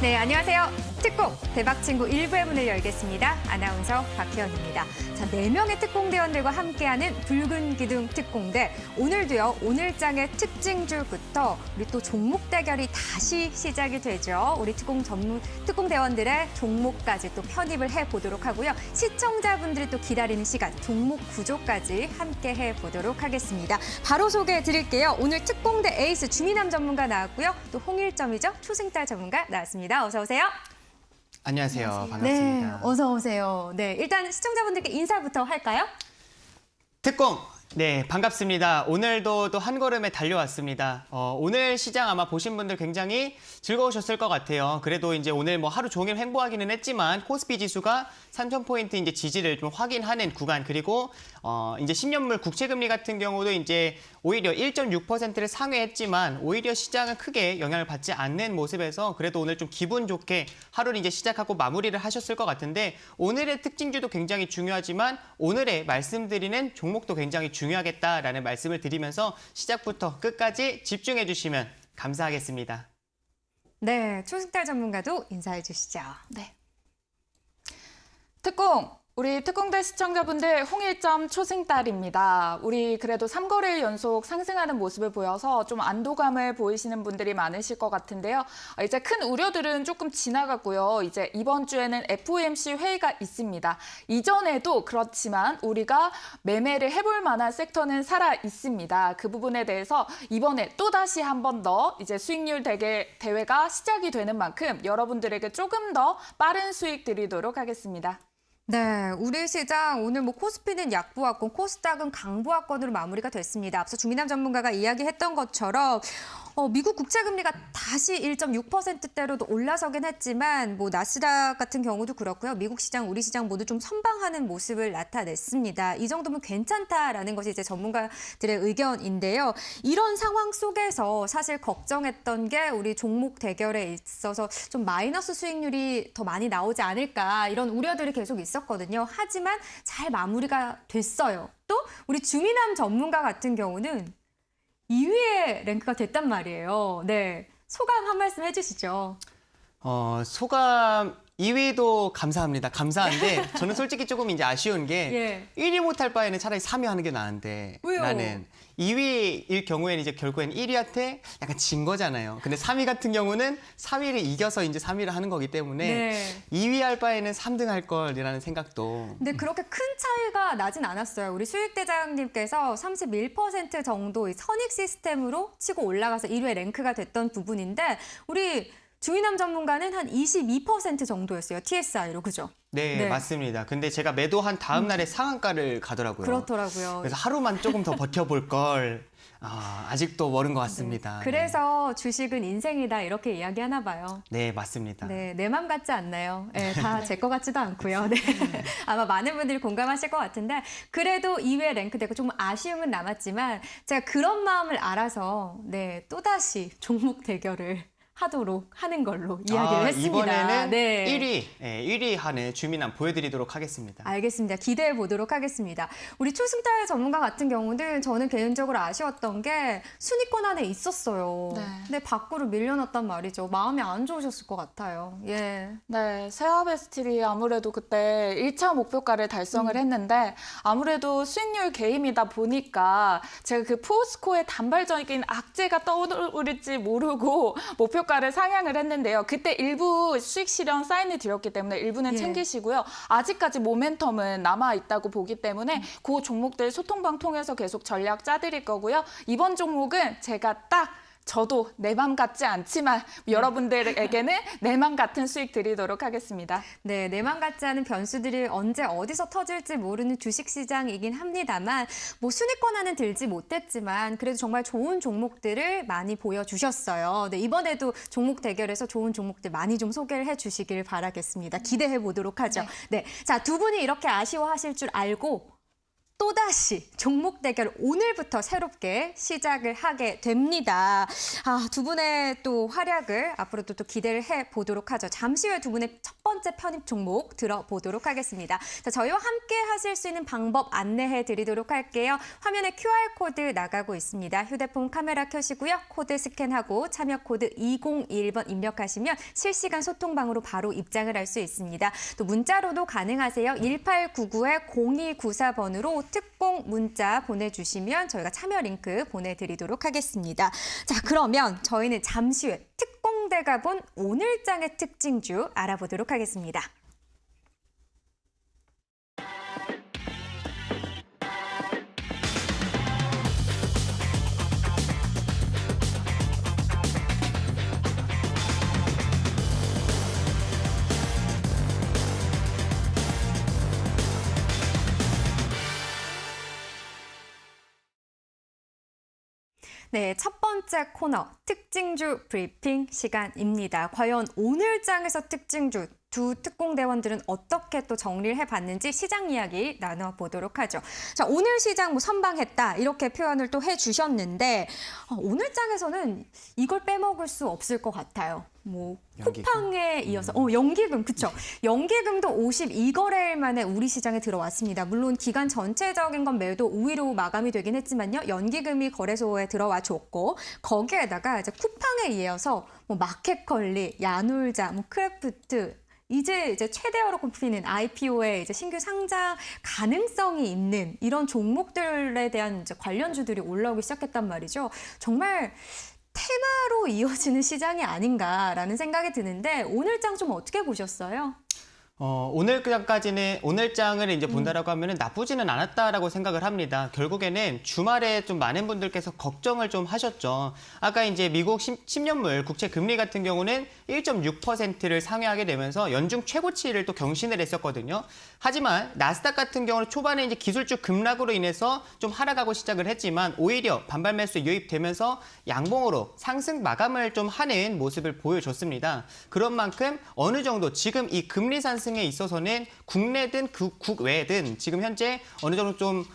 네, 안녕하세요. 특공 대박친구 1부의 문을 열겠습니다. 아나운서 박희연입니다. 자, 4명의 특공대원들과 함께하는 붉은 기둥 특공대. 오늘도요, 오늘장의 특징주부터 우리 또 종목 대결이 다시 시작이 되죠. 우리 특공대원들의 종목까지 또 편입을 해보도록 하고요. 시청자분들이 또 기다리는 시간, 종목 구조까지 함께 해보도록 하겠습니다. 바로 소개해 드릴게요. 오늘 특공대 에이스 주미남 전문가 나왔고요. 또 홍일점이죠. 초승달 전문가 나왔습니다. 어서 오세요. 안녕하세요. 반갑습니다. 네, 어서 오세요. 네, 일단 시청자분들께 인사부터 할까요? 특공! 네, 반갑습니다. 오늘도 또 한 걸음에 달려왔습니다. 오늘 시장 아마 보신 분들 굉장히 즐거우셨을 것 같아요. 그래도 이제 오늘 뭐 하루 종일 횡보하기는 했지만 코스피 지수가 3,000포인트 이제 지지를 좀 확인하는 구간, 그리고 이제 10년물 국채금리 같은 경우도 이제 오히려 1.6%를 상회했지만 오히려 시장은 크게 영향을 받지 않는 모습에서 그래도 오늘 좀 기분 좋게 하루를 이제 시작하고 마무리를 하셨을 것 같은데, 오늘의 특징주도 굉장히 중요하지만 오늘의 말씀드리는 종목도 굉장히 중요하겠다라는 말씀을 드리면서 시작부터 끝까지 집중해 주시면 감사하겠습니다. 네, 초승달 전문가도 인사해 주시죠. 네. 특공! 우리 특공대 시청자분들 홍일점 초승달입니다. 우리 그래도 3거래일 연속 상승하는 모습을 보여서 좀 안도감을 보이시는 분들이 많으실 것 같은데요. 이제 큰 우려들은 조금 지나갔고요. 이제 이번 주에는 FOMC 회의가 있습니다. 이전에도 그렇지만 우리가 매매를 해볼 만한 섹터는 살아 있습니다. 그 부분에 대해서 이번에 또다시 한 번 더 이제 수익률 대회가 시작이 되는 만큼 여러분들에게 조금 더 빠른 수익 드리도록 하겠습니다. 네, 우리 시장 오늘 뭐 코스피는 약보합권, 코스닥은 강보합권으로 마무리가 됐습니다. 앞서 주미남 전문가가 이야기했던 것처럼 미국 국채금리가 다시 1.6%대로도 올라서긴 했지만 뭐 나스닥 같은 경우도 그렇고요. 미국 시장, 우리 시장 모두 좀 선방하는 모습을 나타냈습니다. 이 정도면 괜찮다라는 것이 이제 전문가들의 의견인데요. 이런 상황 속에서 사실 걱정했던 게 우리 종목 대결에 있어서 좀 마이너스 수익률이 더 많이 나오지 않을까 이런 우려들이 계속 있었거든요. 하지만 잘 마무리가 됐어요. 또 우리 주미남 전문가 같은 경우는 2위에 랭크가 됐단 말이에요. 네, 소감 한 말씀 해주시죠. 소감 2위도 감사합니다. 감사한데 저는 솔직히 조금 이제 아쉬운 게 1위 못할 바에는 차라리 3위 하는 게 나은데 왜요? 라는 2위일 경우에는 이제 결국엔 1위한테 약간 진 거잖아요. 근데 3위 같은 경우는 4위를 이겨서 이제 3위를 하는 거기 때문에 2위 할 바에는 3등 할 걸이라는 생각도. 근데 그렇게 큰 차이가 나진 않았어요. 우리 수익대장님께서 31% 정도 선익 시스템으로 치고 올라가서 1위에 랭크가 됐던 부분인데 우리 주미남 전문가는 한 22% 정도였어요. TSI로, 그죠? 네, 맞습니다. 근데 제가 매도한 다음 날에 상한가를 가더라고요. 그렇더라고요. 그래서 하루만 조금 더 버텨볼 걸. 아직도 멀은 것 같습니다. 그래서 주식은 인생이다 이렇게 이야기하나 봐요. 네, 맞습니다. 네, 내 맘 같지 않나요? 네, 다 제 거 같지도 않고요. 네. 아마 많은 분들이 공감하실 것 같은데 그래도 2위에 랭크되고 좀 아쉬움은 남았지만 제가 그런 마음을 알아서 또다시 종목 대결을 하도록 하는 걸로 이야기를 했습니다. 이번에는 1위 하는 주미남 보여드리도록 하겠습니다. 알겠습니다. 기대해 보도록 하겠습니다. 우리 초승달 전문가 같은 경우는 저는 개인적으로 아쉬웠던 게 순위권 안에 있었어요. 근데 밖으로 밀려났단 말이죠. 마음이 안 좋으셨을 것 같아요. 네, 세아베스틸이 아무래도 그때 1차 목표가를 달성을 했는데 아무래도 수익률 게임이다 보니까 제가 그 포스코의 단발적인 악재가 떠오를지 모르고 목표가를 상향을 했는데요. 그때 일부 수익 실현 사인을 드렸기 때문에 일부는 챙기시고요. 아직까지 모멘텀은 남아있다고 보기 때문에 그 종목들 소통방 통해서 계속 전략 짜드릴 거고요. 이번 종목은 제가 저도 내 맘 같지 않지만 여러분들에게는 내 맘 같은 수익 드리도록 하겠습니다. 네, 내 맘 같지 않은 변수들이 언제 어디서 터질지 모르는 주식시장이긴 합니다만 뭐 순위권 안은 들지 못했지만 그래도 정말 좋은 종목들을 많이 보여주셨어요. 네, 이번에도 종목 대결에서 좋은 종목들 많이 좀 소개를 해주시길 바라겠습니다. 기대해 보도록 하죠. 네, 자, 두 분이 이렇게 아쉬워하실 줄 알고 또다시 종목 대결 오늘부터 새롭게 시작을 하게 됩니다. 두 분의 또 활약을 앞으로도 또 기대를 해보도록 하죠. 잠시 후에 두 분의 첫 번째 편입 종목 들어보도록 하겠습니다. 자, 저희와 함께 하실 수 있는 방법 안내해 드리도록 할게요. 화면에 QR코드 나가고 있습니다. 휴대폰 카메라 켜시고요. 코드 스캔하고 참여 코드 2021번 입력하시면 실시간 소통방으로 바로 입장을 할 수 있습니다. 또 문자로도 가능하세요. 1899-0294번으로 특공 문자 보내주시면 저희가 참여 링크 보내드리도록 하겠습니다. 자, 그러면 저희는 잠시 후에 특공대가 본 오늘장의 특징주 알아보도록 하겠습니다. 네, 첫 번째 코너 특징주 브리핑 시간입니다. 과연 오늘장에서 특징주 두 특공대원들은 어떻게 또 정리를 해봤는지 시장 이야기 나눠보도록 하죠. 자, 오늘 시장 선방했다 이렇게 표현을 또 해주셨는데 오늘장에서는 이걸 빼먹을 수 없을 것 같아요. 쿠팡에 이어서 연기금 그쵸? 연기금도 52거래일 만에 우리 시장에 들어왔습니다. 물론 기간 전체적인 건 매도 우위로 마감이 되긴 했지만요. 연기금이 거래소에 들어와 줬고 거기에다가 이제 쿠팡에 이어서 마켓컬리, 야놀자, 크래프트 이제 최대어로 꼽히는 IPO에 이제 신규 상장 가능성이 있는 이런 종목들에 대한 이제 관련주들이 올라오기 시작했단 말이죠. 정말 테마로 이어지는 시장이 아닌가라는 생각이 드는데 오늘장 좀 어떻게 보셨어요? 오늘장을 이제 본다라고 하면은 나쁘지는 않았다라고 생각을 합니다. 결국에는 주말에 좀 많은 분들께서 걱정을 좀 하셨죠. 아까 이제 미국 10년물 국채 금리 같은 경우는 1.6%를 상회하게 되면서 연중 최고치를 또 경신을 했었거든요. 하지만 나스닥 같은 경우는 초반에 이제 기술주 급락으로 인해서 좀 하락하고 시작을 했지만 오히려 반발 매수 유입되면서 양봉으로 상승 마감을 좀 하는 모습을 보여줬습니다. 그런 만큼 어느 정도 지금 이 금리 상승 에 있어서는 국내든 국외든 지금 현재 어느 정도 좀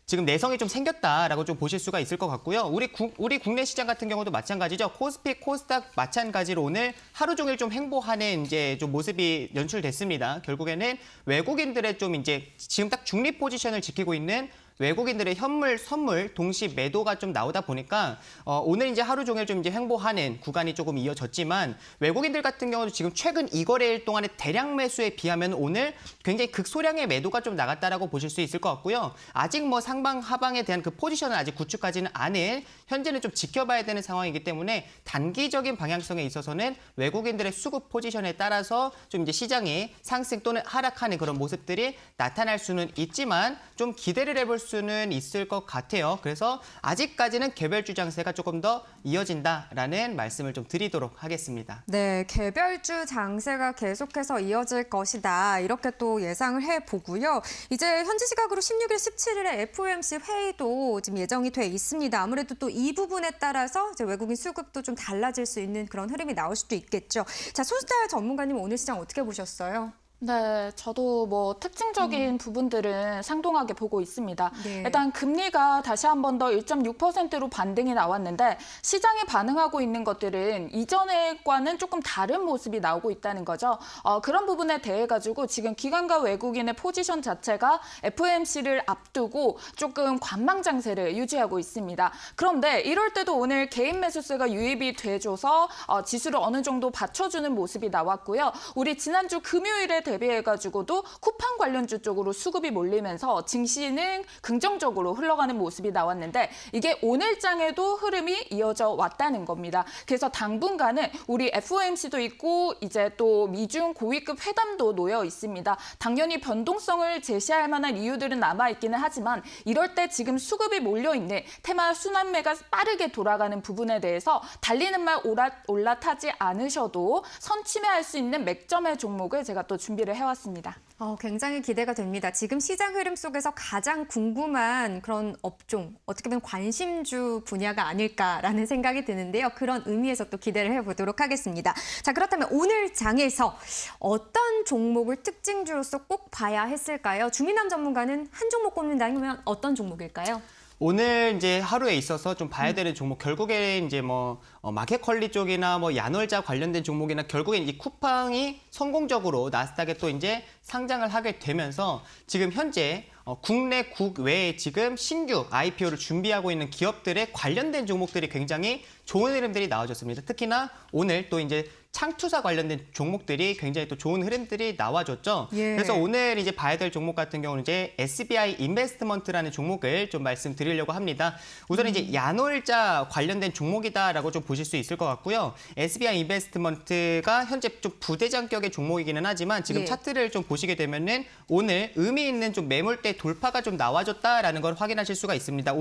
지금 내성이 좀 생겼다라고 좀 보실 수가 있을 것 같고요. 우리 국내 시장 같은 경우도 마찬가지죠. 코스피, 코스닥 마찬가지로 오늘 하루 종일 좀 횡보하는 이제 좀 모습이 연출됐습니다. 결국에는 외국인들의 좀 이제 지금 딱 중립 포지션을 지키고 있는 외국인들의 현물, 선물, 동시 매도가 좀 나오다 보니까 오늘 이제 하루 종일 좀 이제 횡보하는 구간이 조금 이어졌지만 외국인들 같은 경우도 지금 최근 2거래일 동안의 대량 매수에 비하면 오늘 굉장히 극소량의 매도가 좀 나갔다라고 보실 수 있을 것 같고요. 아직 상방, 하방에 대한 그 포지션을 아직 구축하지는 않은 현재는 좀 지켜봐야 되는 상황이기 때문에 단기적인 방향성에 있어서는 외국인들의 수급 포지션에 따라서 좀 이제 시장이 상승 또는 하락하는 그런 모습들이 나타날 수는 있지만 좀 기대를 해볼 수는 있을 것 같아요. 그래서 아직까지는 개별주 장세가 조금 더 이어진다라는 말씀을 좀 드리도록 하겠습니다. 네, 개별주 장세가 계속해서 이어질 것이다. 이렇게 또 예상을 해보고요. 이제 현지 시각으로 16일, 17일에 FOMC 회의도 지금 예정이 돼 있습니다. 아무래도 또 이 부분에 따라서 이제 외국인 수급도 좀 달라질 수 있는 그런 흐름이 나올 수도 있겠죠. 자, 손스타일 전문가님 오늘 시장 어떻게 보셨어요? 네, 저도 특징적인 부분들은 상동하게 보고 있습니다. 네. 일단 금리가 다시 한 번 더 1.6%로 반등이 나왔는데 시장이 반응하고 있는 것들은 이전과는 조금 다른 모습이 나오고 있다는 거죠. 그런 부분에 대해 가지고 지금 기관과 외국인의 포지션 자체가 FOMC를 앞두고 조금 관망 장세를 유지하고 있습니다. 그런데 이럴 때도 오늘 개인 매수세가 유입이 돼줘서 지수를 어느 정도 받쳐주는 모습이 나왔고요. 우리 지난주 금요일에 대비해가지고도 쿠팡 관련주 쪽으로 수급이 몰리면서 증시는 긍정적으로 흘러가는 모습이 나왔는데 이게 오늘장에도 흐름이 이어져 왔다는 겁니다. 그래서 당분간은 우리 FOMC도 있고 이제 또 미중 고위급 회담도 놓여 있습니다. 당연히 변동성을 제시할 만한 이유들은 남아있기는 하지만 이럴 때 지금 수급이 몰려있는 테마 순환매가 빠르게 돌아가는 부분에 대해서 달리는 말 올라타지 않으셔도 선침해할 수 있는 맥점의 종목을 제가 또 준비했습니다. 준비를 해왔습니다. 굉장히 기대가 됩니다. 지금 시장 흐름 속에서 가장 궁금한 그런 업종, 어떻게 보면 관심주 분야가 아닐까라는 생각이 드는데요. 그런 의미에서 또 기대를 해보도록 하겠습니다. 자, 그렇다면 오늘 장에서 어떤 종목을 특징주로서 꼭 봐야 했을까요? 주민남 전문가는 한 종목 꼽는다면 어떤 종목일까요? 오늘 이제 하루에 있어서 좀 봐야 되는 종목, 결국에 이제 뭐 마켓컬리 쪽이나 뭐 야놀자 관련된 종목이나 결국엔 이 쿠팡이 성공적으로 나스닥에 또 이제 상장을 하게 되면서 지금 현재 국내 국외에 지금 신규 IPO를 준비하고 있는 기업들의 관련된 종목들이 굉장히 좋은 흐름들이 나와줬습니다. 특히나 오늘 또 이제 창투사 관련된 종목들이 굉장히 또 좋은 흐름들이 나와줬죠. 예. 그래서 오늘 이제 봐야 될 종목 같은 경우는 이제 SBI 인베스트먼트라는 종목을 좀 말씀드리려고 합니다. 우선 이제 야놀자 관련된 종목이다라고 좀 보실 수 있을 것 같고요. SBI 인베스트먼트가 현재 좀 부대장격의 종목이기는 하지만 지금 예. 차트를 좀 보시게 되면은 오늘 의미 있는 좀 매물대 돌파가 좀 나와줬다라는 걸 확인하실 수가 있습니다.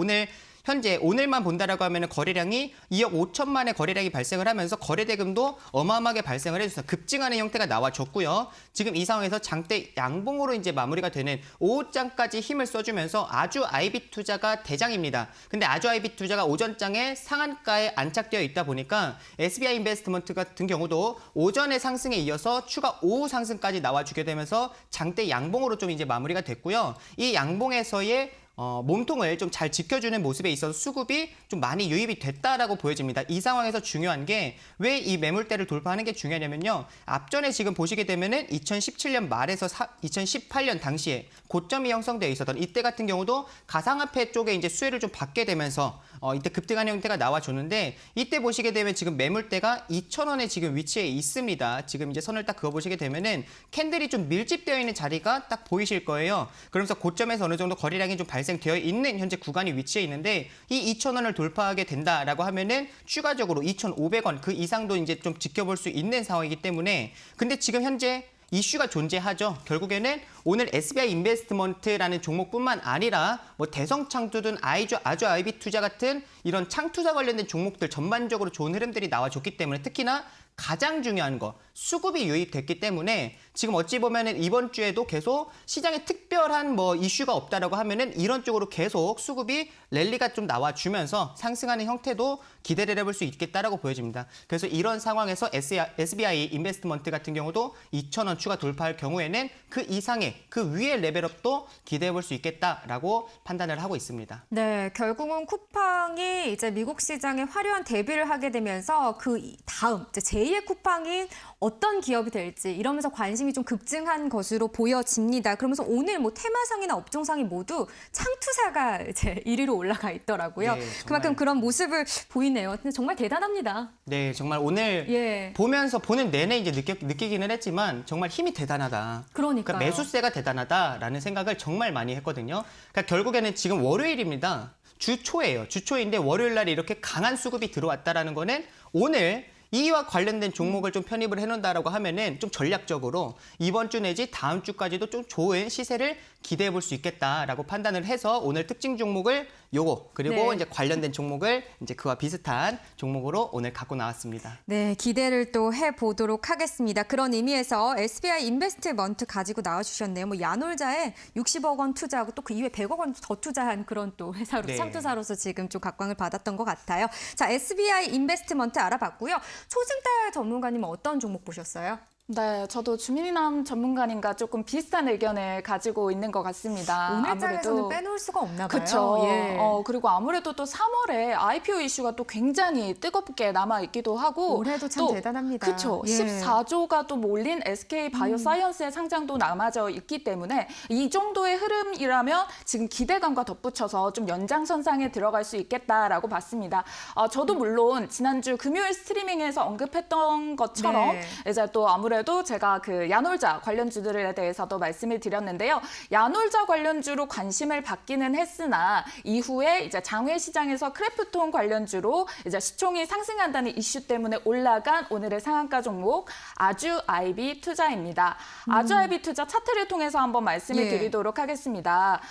현재 오늘만 본다라고 하면은 거래량이 2억 5천만의 거래량이 발생을 하면서 거래대금도 어마어마하게 발생을 해줘서 급증하는 형태가 나와줬고요. 지금 이 상황에서 장대 양봉으로 이제 마무리가 되는 오후장까지 힘을 써주면서 아주 IB 투자가 대장입니다. 근데 아주 IB 투자가 오전장에 상한가에 안착되어 있다 보니까 SBI 인베스트먼트 같은 경우도 오전의 상승에 이어서 추가 오후 상승까지 나와주게 되면서 장대 양봉으로 좀 이제 마무리가 됐고요. 이 양봉에서의 몸통을 좀 잘 지켜주는 모습에 있어서 수급이 좀 많이 유입이 됐다라고 보여집니다. 이 상황에서 중요한 게 왜 이 매물대를 돌파하는 게 중요하냐면요. 앞전에 지금 보시게 되면은 2017년 말에서 2018년 당시에 고점이 형성되어 있었던 이때 같은 경우도 가상화폐 쪽에 이제 수혜를 좀 받게 되면서 이때 급등하는 형태가 나와줬는데 이때 보시게 되면 지금 매물대가 2,000원에 지금 위치해 있습니다. 지금 이제 선을 딱 그어보시게 되면은 캔들이 좀 밀집되어 있는 자리가 딱 보이실 거예요. 그러면서 고점에서 어느 정도 거래량이 좀 발생되어 있는 현재 구간이 위치해 있는데 이 2,000원을 돌파하게 된다라고 하면은 추가적으로 2,500원 그 이상도 이제 좀 지켜볼 수 있는 상황이기 때문에 근데 지금 현재 이슈가 존재하죠. 결국에는 오늘 SBI 인베스트먼트라는 종목뿐만 아니라 뭐 대성창투든 아주 IB 투자 같은 이런 창투자 관련된 종목들 전반적으로 좋은 흐름들이 나와줬기 때문에 특히나 가장 중요한 거 수급이 유입됐기 때문에 지금 어찌 보면은 이번 주에도 계속 시장에 특별한 뭐 이슈가 없다라고 하면은 이런 쪽으로 계속 수급이 랠리가 좀 나와주면서 상승하는 형태도 기대를 해볼 수 있겠다라고 보여집니다. 그래서 이런 상황에서 SBI 인베스트먼트 같은 경우도 2,000원 추가 돌파할 경우에는 그 이상의 그 위의 레벨업도 기대해 볼 수 있겠다라고 판단을 하고 있습니다. 네, 결국은 쿠팡이 이제 미국 시장에 화려한 데뷔를 하게 되면서 그 다음 이제 제2의 쿠팡이 어떤 기업이 될지 이러면서 관심이 좀 급증한 것으로 보여집니다. 그러면서 오늘 뭐 테마상이나 업종상이 모두 창투사가 이제 1위로 올라가 있더라고요. 네, 그만큼 그런 모습을 보이네요. 근데 정말 대단합니다. 네, 정말 오늘 예. 보는 내내 이제 느끼기는 했지만 정말 힘이 대단하다. 그러니까요. 매수세가 대단하다라는 생각을 정말 많이 했거든요. 그러니까 결국에는 지금 월요일입니다. 주초예요. 주초인데 월요일 날에 이렇게 강한 수급이 들어왔다라는 거는 오늘 이와 관련된 종목을 좀 편입을 해놓는다라고 하면은 좀 전략적으로 이번 주 내지 다음 주까지도 좀 좋은 시세를 기대해 볼 수 있겠다라고 판단을 해서 오늘 특징 종목을 요거 그리고 네. 이제 관련된 종목을 이제 그와 비슷한 종목으로 오늘 갖고 나왔습니다. 네, 기대를 또 해보도록 하겠습니다. 그런 의미에서 SBI 인베스트먼트 가지고 나와주셨네요. 뭐 야놀자에 60억 원 투자하고 또 그 이후에 100억 원 더 투자한 그런 또 회사로 네. 창투사로서 지금 좀 각광을 받았던 것 같아요. 자, SBI 인베스트먼트 알아봤고요. 초승달 전문가님은 어떤 종목 보셨어요? 네, 저도 주민남 전문가님과 조금 비슷한 의견을 가지고 있는 것 같습니다. 오늘 장에서는 빼놓을 수가 없나 봐요. 그렇죠. 예. 그리고 아무래도 또 3월에 IPO 이슈가 또 굉장히 뜨겁게 남아 있기도 하고 올해도 참 또 대단합니다. 그렇죠. 예. 14조가 또 몰린 SK 바이오사이언스의 상장도 남아져 있기 때문에 이 정도의 흐름이라면 지금 기대감과 덧붙여서 좀 연장선상에 들어갈 수 있겠다라고 봤습니다. 저도 물론 지난주 금요일 스트리밍에서 언급했던 것처럼 네. 이제 또 아무래도 제가 그 야놀자 관련주들에 대해서도 말씀을 드렸는데요. 야놀자 관련주로 관심을 받기는 했으나 이후에 이제 장외 시장에서 크래프톤 관련주로 이제 시총이 상승한다는 이슈 때문에 올라간 오늘의 상한가 종목 아주 IB 투자입니다. 아주 IB 투자 차트를 통해서 한번 말씀을 예. 드리도록 하겠습니다.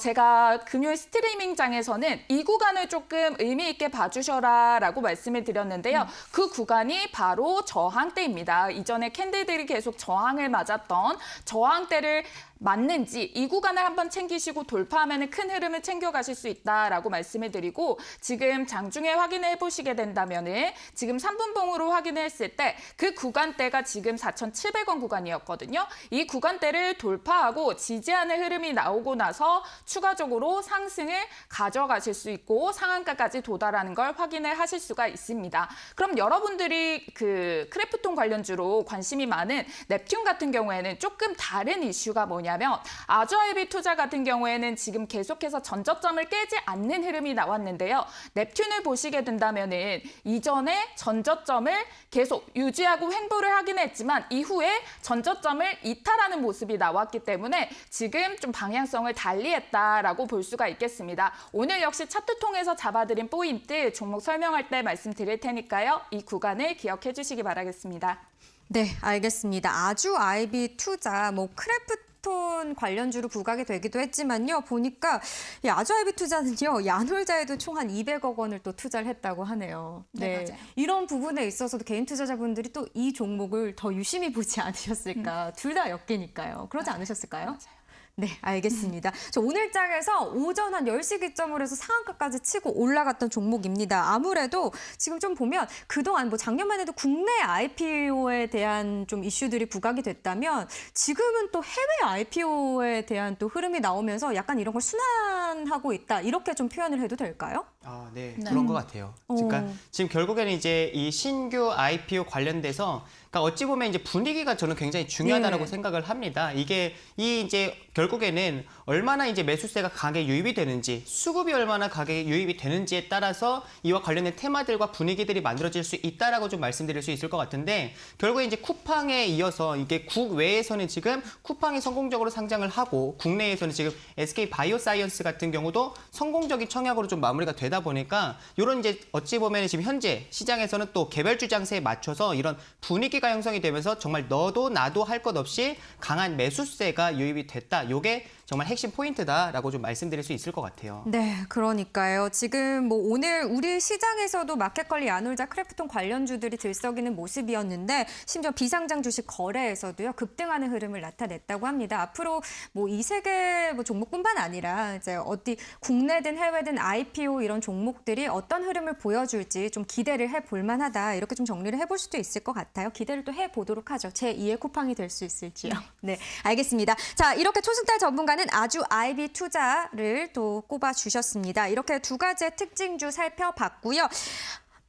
제가 금요일 스트리밍장에서는 이 구간을 조금 의미 있게 봐주셔라라고 말씀을 드렸는데요. 그 구간이 바로 저항대입니다. 이전에 캔 캔디들이 계속 저항을 맞았던 저항대를 맞는지 이 구간을 한번 챙기시고 돌파하면 큰 흐름을 챙겨가실 수 있다라고 말씀을 드리고 지금 장중에 확인해 보시게 된다면은 지금 3분봉으로 확인했을 때 그 구간대가 지금 4,700원 구간이었거든요. 이 구간대를 돌파하고 지지하는 흐름이 나오고 나서 추가적으로 상승을 가져가실 수 있고 상한가까지 도달하는 걸 확인을 하실 수가 있습니다. 그럼 여러분들이 그 크래프톤 관련주로 관심이 많은 넵튠 같은 경우에는 조금 다른 이슈가 뭐냐면 아주아이비 투자 같은 경우에는 지금 계속해서 전저점을 깨지 않는 흐름이 나왔는데요. 넵튠을 보시게 된다면은 이전에 전저점을 계속 유지하고 횡보를 하긴 했지만 이후에 전저점을 이탈하는 모습이 나왔기 때문에 지금 좀 방향성을 달리했다라고 볼 수가 있겠습니다. 오늘 역시 차트 통해서 잡아드린 포인트 종목 설명할 때 말씀드릴 테니까요. 이 구간을 기억해 주시기 바라겠습니다. 네, 알겠습니다. 아주 아이비 투자, 크래프톤 관련주로 부각이 되기도 했지만요. 보니까 이 아주 아이비 투자는요. 야놀자에도 총 한 200억 원을 또 투자를 했다고 하네요. 네, 맞아요. 이런 부분에 있어서도 개인 투자자분들이 또 이 종목을 더 유심히 보지 않으셨을까. 둘 다 엮이니까요. 그러지 않으셨을까요? 맞아요. 네, 알겠습니다. 저 오늘 장에서 오전 한 10시 기점으로 해서 상한가까지 치고 올라갔던 종목입니다. 아무래도 지금 좀 보면 그동안 작년만 해도 국내 IPO에 대한 좀 이슈들이 부각이 됐다면 지금은 또 해외 IPO에 대한 또 흐름이 나오면서 약간 이런 걸 순환하고 있다. 이렇게 좀 표현을 해도 될까요? 아, 네, 네. 그런 것 같아요. 그러니까 지금 결국에는 이제 이 신규 IPO 관련돼서 그러니까 어찌 보면 이제 분위기가 저는 굉장히 중요하다고 네. 생각을 합니다. 이게 이제 결국에는 얼마나 이제 매수세가 강하게 유입이 되는지, 수급이 얼마나 강하게 유입이 되는지에 따라서 이와 관련된 테마들과 분위기들이 만들어질 수 있다라고 좀 말씀드릴 수 있을 것 같은데 결국에 이제 쿠팡에 이어서 이게 국외에서는 지금 쿠팡이 성공적으로 상장을 하고 국내에서는 지금 SK 바이오사이언스 같은 경우도 성공적인 청약으로 좀 마무리가 되다 보니까 이런 이제 어찌 보면 지금 현재 시장에서는 또 개별주 장세에 맞춰서 이런 분위기가 형성이 되면서 정말 너도 나도 할 것 없이 강한 매수세가 유입이 됐다. 요게 정말 핵심 포인트다라고 좀 말씀드릴 수 있을 것 같아요. 네, 그러니까요. 지금 오늘 우리 시장에서도 마켓컬리 야놀자 크래프톤 관련주들이 들썩이는 모습이었는데 심지어 비상장 주식 거래에서도요 급등하는 흐름을 나타냈다고 합니다. 앞으로 이 세계 종목뿐만 아니라 이제 어디 국내든 해외든 IPO 이런 종목들이 어떤 흐름을 보여줄지 좀 기대를 해볼 만하다. 이렇게 좀 정리를 해볼 수도 있을 것 같아요. 기대를 또 해보도록 하죠. 제 2의 쿠팡이 될 수 있을지요. 네, 알겠습니다. 자, 이렇게 초승달 전문가는 아주 아이비 투자를 또 꼽아주셨습니다. 이렇게 두 가지의 특징주 살펴봤고요.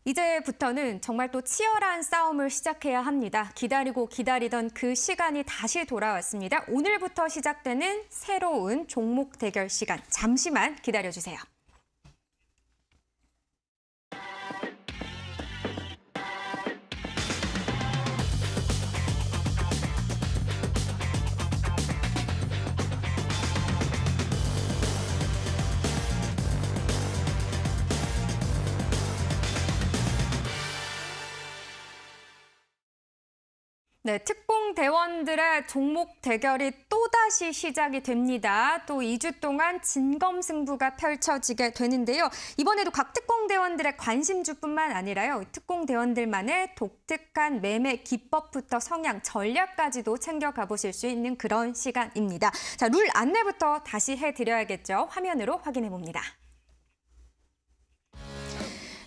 이제부터는 정말 또 치열한 싸움을 시작해야 합니다. 기다리고 기다리던 그 시간이 다시 돌아왔습니다. 오늘부터 시작되는 새로운 종목 대결 시간. 잠시만 기다려주세요. 네, 특공 대원들의 종목 대결이 또다시 시작이 됩니다. 또 2주 동안 진검승부가 펼쳐지게 되는데요. 이번에도 각 특공 대원들의 관심주뿐만 아니라요. 특공 대원들만의 독특한 매매 기법부터 성향, 전략까지도 챙겨가 보실 수 있는 그런 시간입니다. 자, 룰 안내부터 다시 해드려야겠죠. 화면으로 확인해 봅니다.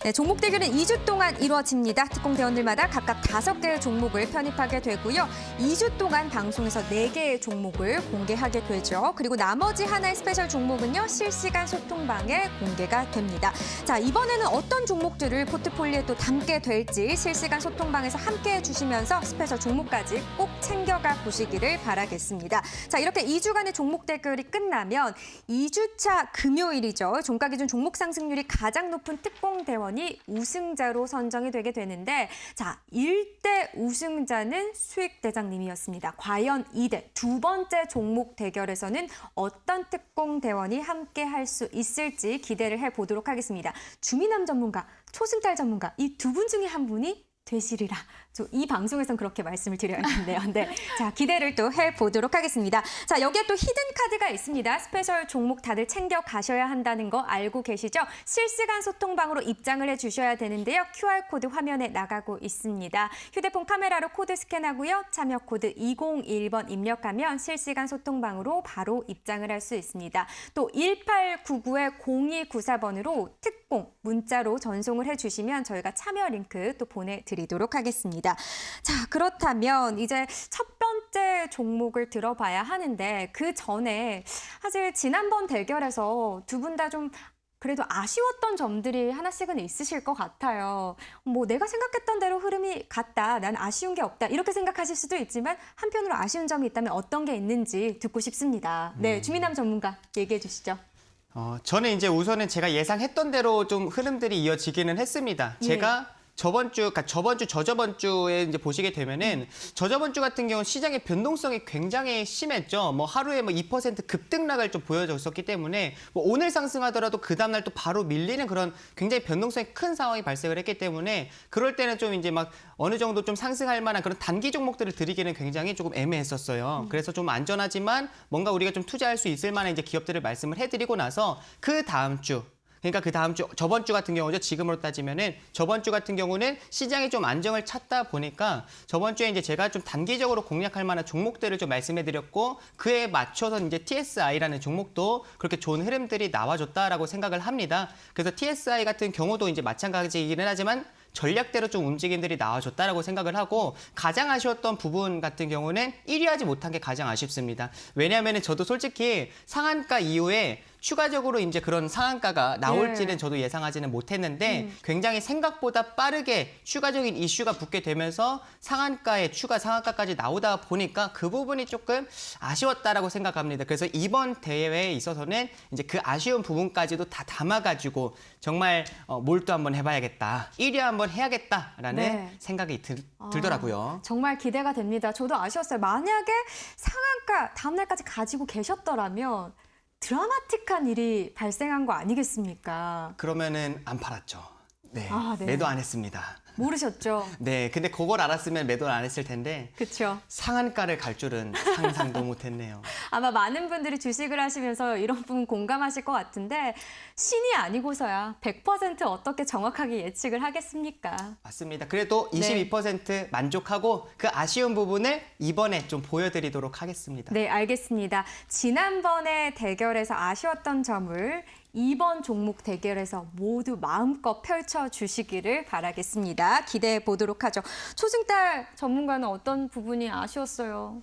네, 종목 대결은 2주 동안 이루어집니다. 특공 대원들마다 각각 5개의 종목을 편입하게 되고요. 2주 동안 방송에서 4개의 종목을 공개하게 되죠. 그리고 나머지 하나의 스페셜 종목은요. 실시간 소통방에 공개가 됩니다. 자, 이번에는 어떤 종목들을 포트폴리오에 또 담게 될지 실시간 소통방에서 함께해 주시면서 스페셜 종목까지 꼭 챙겨가 보시기를 바라겠습니다. 자, 이렇게 2주간의 종목 대결이 끝나면 2주차 금요일이죠. 종가 기준 종목 상승률이 가장 높은 특공 대원 이 우승자로 선정이 되게 되는데 자, 1대 우승자는 수익대장님이었습니다. 과연 2대 두 번째 종목 대결에서는 어떤 특공 대원이 함께 할 수 있을지 기대를 해보도록 하겠습니다. 주미남 전문가, 초승달 전문가 이 두 분 중에 한 분이 되시리라 이 방송에선 그렇게 말씀을 드려야겠네요. 네. 자, 기대를 또 해보도록 하겠습니다. 자, 여기에 또 히든 카드가 있습니다. 스페셜 종목 다들 챙겨 가셔야 한다는 거 알고 계시죠? 실시간 소통방으로 입장을 해주셔야 되는데요. QR코드 화면에 나가고 있습니다. 휴대폰 카메라로 코드 스캔하고요. 참여 코드 201번 입력하면 실시간 소통방으로 바로 입장을 할 수 있습니다. 또 1899-0294번으로 특공 문자로 전송을 해주시면 저희가 참여 링크 또 보내드리도록 하겠습니다. 자, 그렇다면 이제 첫 번째 종목을 들어봐야 하는데 그 전에 사실 지난번 대결에서 두 분 다 좀 그래도 아쉬웠던 점들이 하나씩은 있으실 것 같아요. 뭐 내가 생각했던 대로 흐름이 같다, 난 아쉬운 게 없다 이렇게 생각하실 수도 있지만 한편으로 아쉬운 점이 있다면 어떤 게 있는지 듣고 싶습니다. 네, 주민남 전문가 얘기해 주시죠. 저는 이제 우선은 제가 예상했던 대로 좀 흐름들이 이어지기는 했습니다. 예. 제가 저번 주, 저저번 주에 이제 보시게 되면은 저저번 주 같은 경우는 시장의 변동성이 굉장히 심했죠. 뭐 하루에 뭐 2% 급등락을 좀 보여줬었기 때문에 뭐 오늘 상승하더라도 그 다음날 또 바로 밀리는 그런 굉장히 변동성이 큰 상황이 발생을 했기 때문에 그럴 때는 좀 이제 막 어느 정도 좀 상승할 만한 그런 단기 종목들을 드리기는 굉장히 조금 애매했었어요. 그래서 좀 안전하지만 뭔가 우리가 좀 투자할 수 있을 만한 이제 기업들을 말씀을 해드리고 나서 그 다음 주 그러니까 그 다음 주, 저번 주 같은 경우죠. 지금으로 따지면은 저번 주 같은 경우는 시장이 좀 안정을 찾다 보니까 저번 주에 이제 제가 좀 단기적으로 공략할 만한 종목들을 좀 말씀해드렸고 그에 맞춰서 이제 TSI라는 종목도 그렇게 좋은 흐름들이 나와줬다라고 생각을 합니다. 그래서 TSI 같은 경우도 이제 마찬가지이기는 하지만 전략대로 좀 움직임들이 나와줬다라고 생각을 하고 가장 아쉬웠던 부분 같은 경우는 1위 하지 못한 게 가장 아쉽습니다. 왜냐하면 저도 솔직히 상한가 이후에 추가적으로 이제 그런 상한가가 나올지는 저도 예상하지는 못했는데 굉장히 생각보다 빠르게 추가적인 이슈가 붙게 되면서 상한가에 추가 상한가까지 나오다 보니까 그 부분이 조금 아쉬웠다라고 생각합니다. 그래서 이번 대회에 있어서는 이제 그 아쉬운 부분까지도 다 담아가지고 정말 몰두 한번 해봐야겠다. 1위 한번 해야겠다라는 네. 생각이 들더라고요. 정말 기대가 됩니다. 저도 아쉬웠어요. 만약에 상한가 다음날까지 가지고 계셨더라면 드라마틱한 일이 발생한 거 아니겠습니까? 그러면은 안 팔았죠. 네, 네. 매도 안 했습니다. 모르셨죠? 네, 근데 그걸 알았으면 매도를 안 했을 텐데 그렇죠. 상한가를 갈 줄은 상상도 못했네요. 아마 많은 분들이 주식을 하시면서 이런 부분 공감하실 것 같은데 신이 아니고서야 100% 어떻게 정확하게 예측을 하겠습니까? 맞습니다. 그래도 22% 만족하고 그 아쉬운 부분을 이번에 좀 보여드리도록 하겠습니다. 네, 알겠습니다. 지난번에 대결에서 아쉬웠던 점을 이번 종목 대결에서 모두 마음껏 펼쳐주시기를 바라겠습니다. 기대해 보도록 하죠. 초승달 전문가는 어떤 부분이 아쉬웠어요?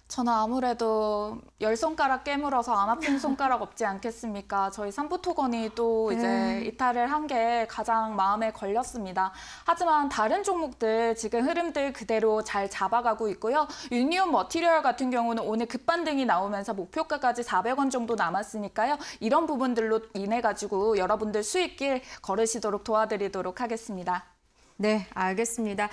저는 아무래도 10손가락 깨물어서 안 아픈 손가락 없지 않겠습니까? 저희 삼부토건이 또 이제 이탈을 한 게 가장 마음에 걸렸습니다. 하지만 다른 종목들 지금 흐름들 그대로 잘 잡아가고 있고요. 유니온 머티리얼 같은 경우는 오늘 급반등이 나오면서 목표가까지 400원 정도 남았으니까요. 이런 부분들로 인해 가지고 여러분들 수익길 걸으시도록 도와드리도록 하겠습니다. 네, 알겠습니다.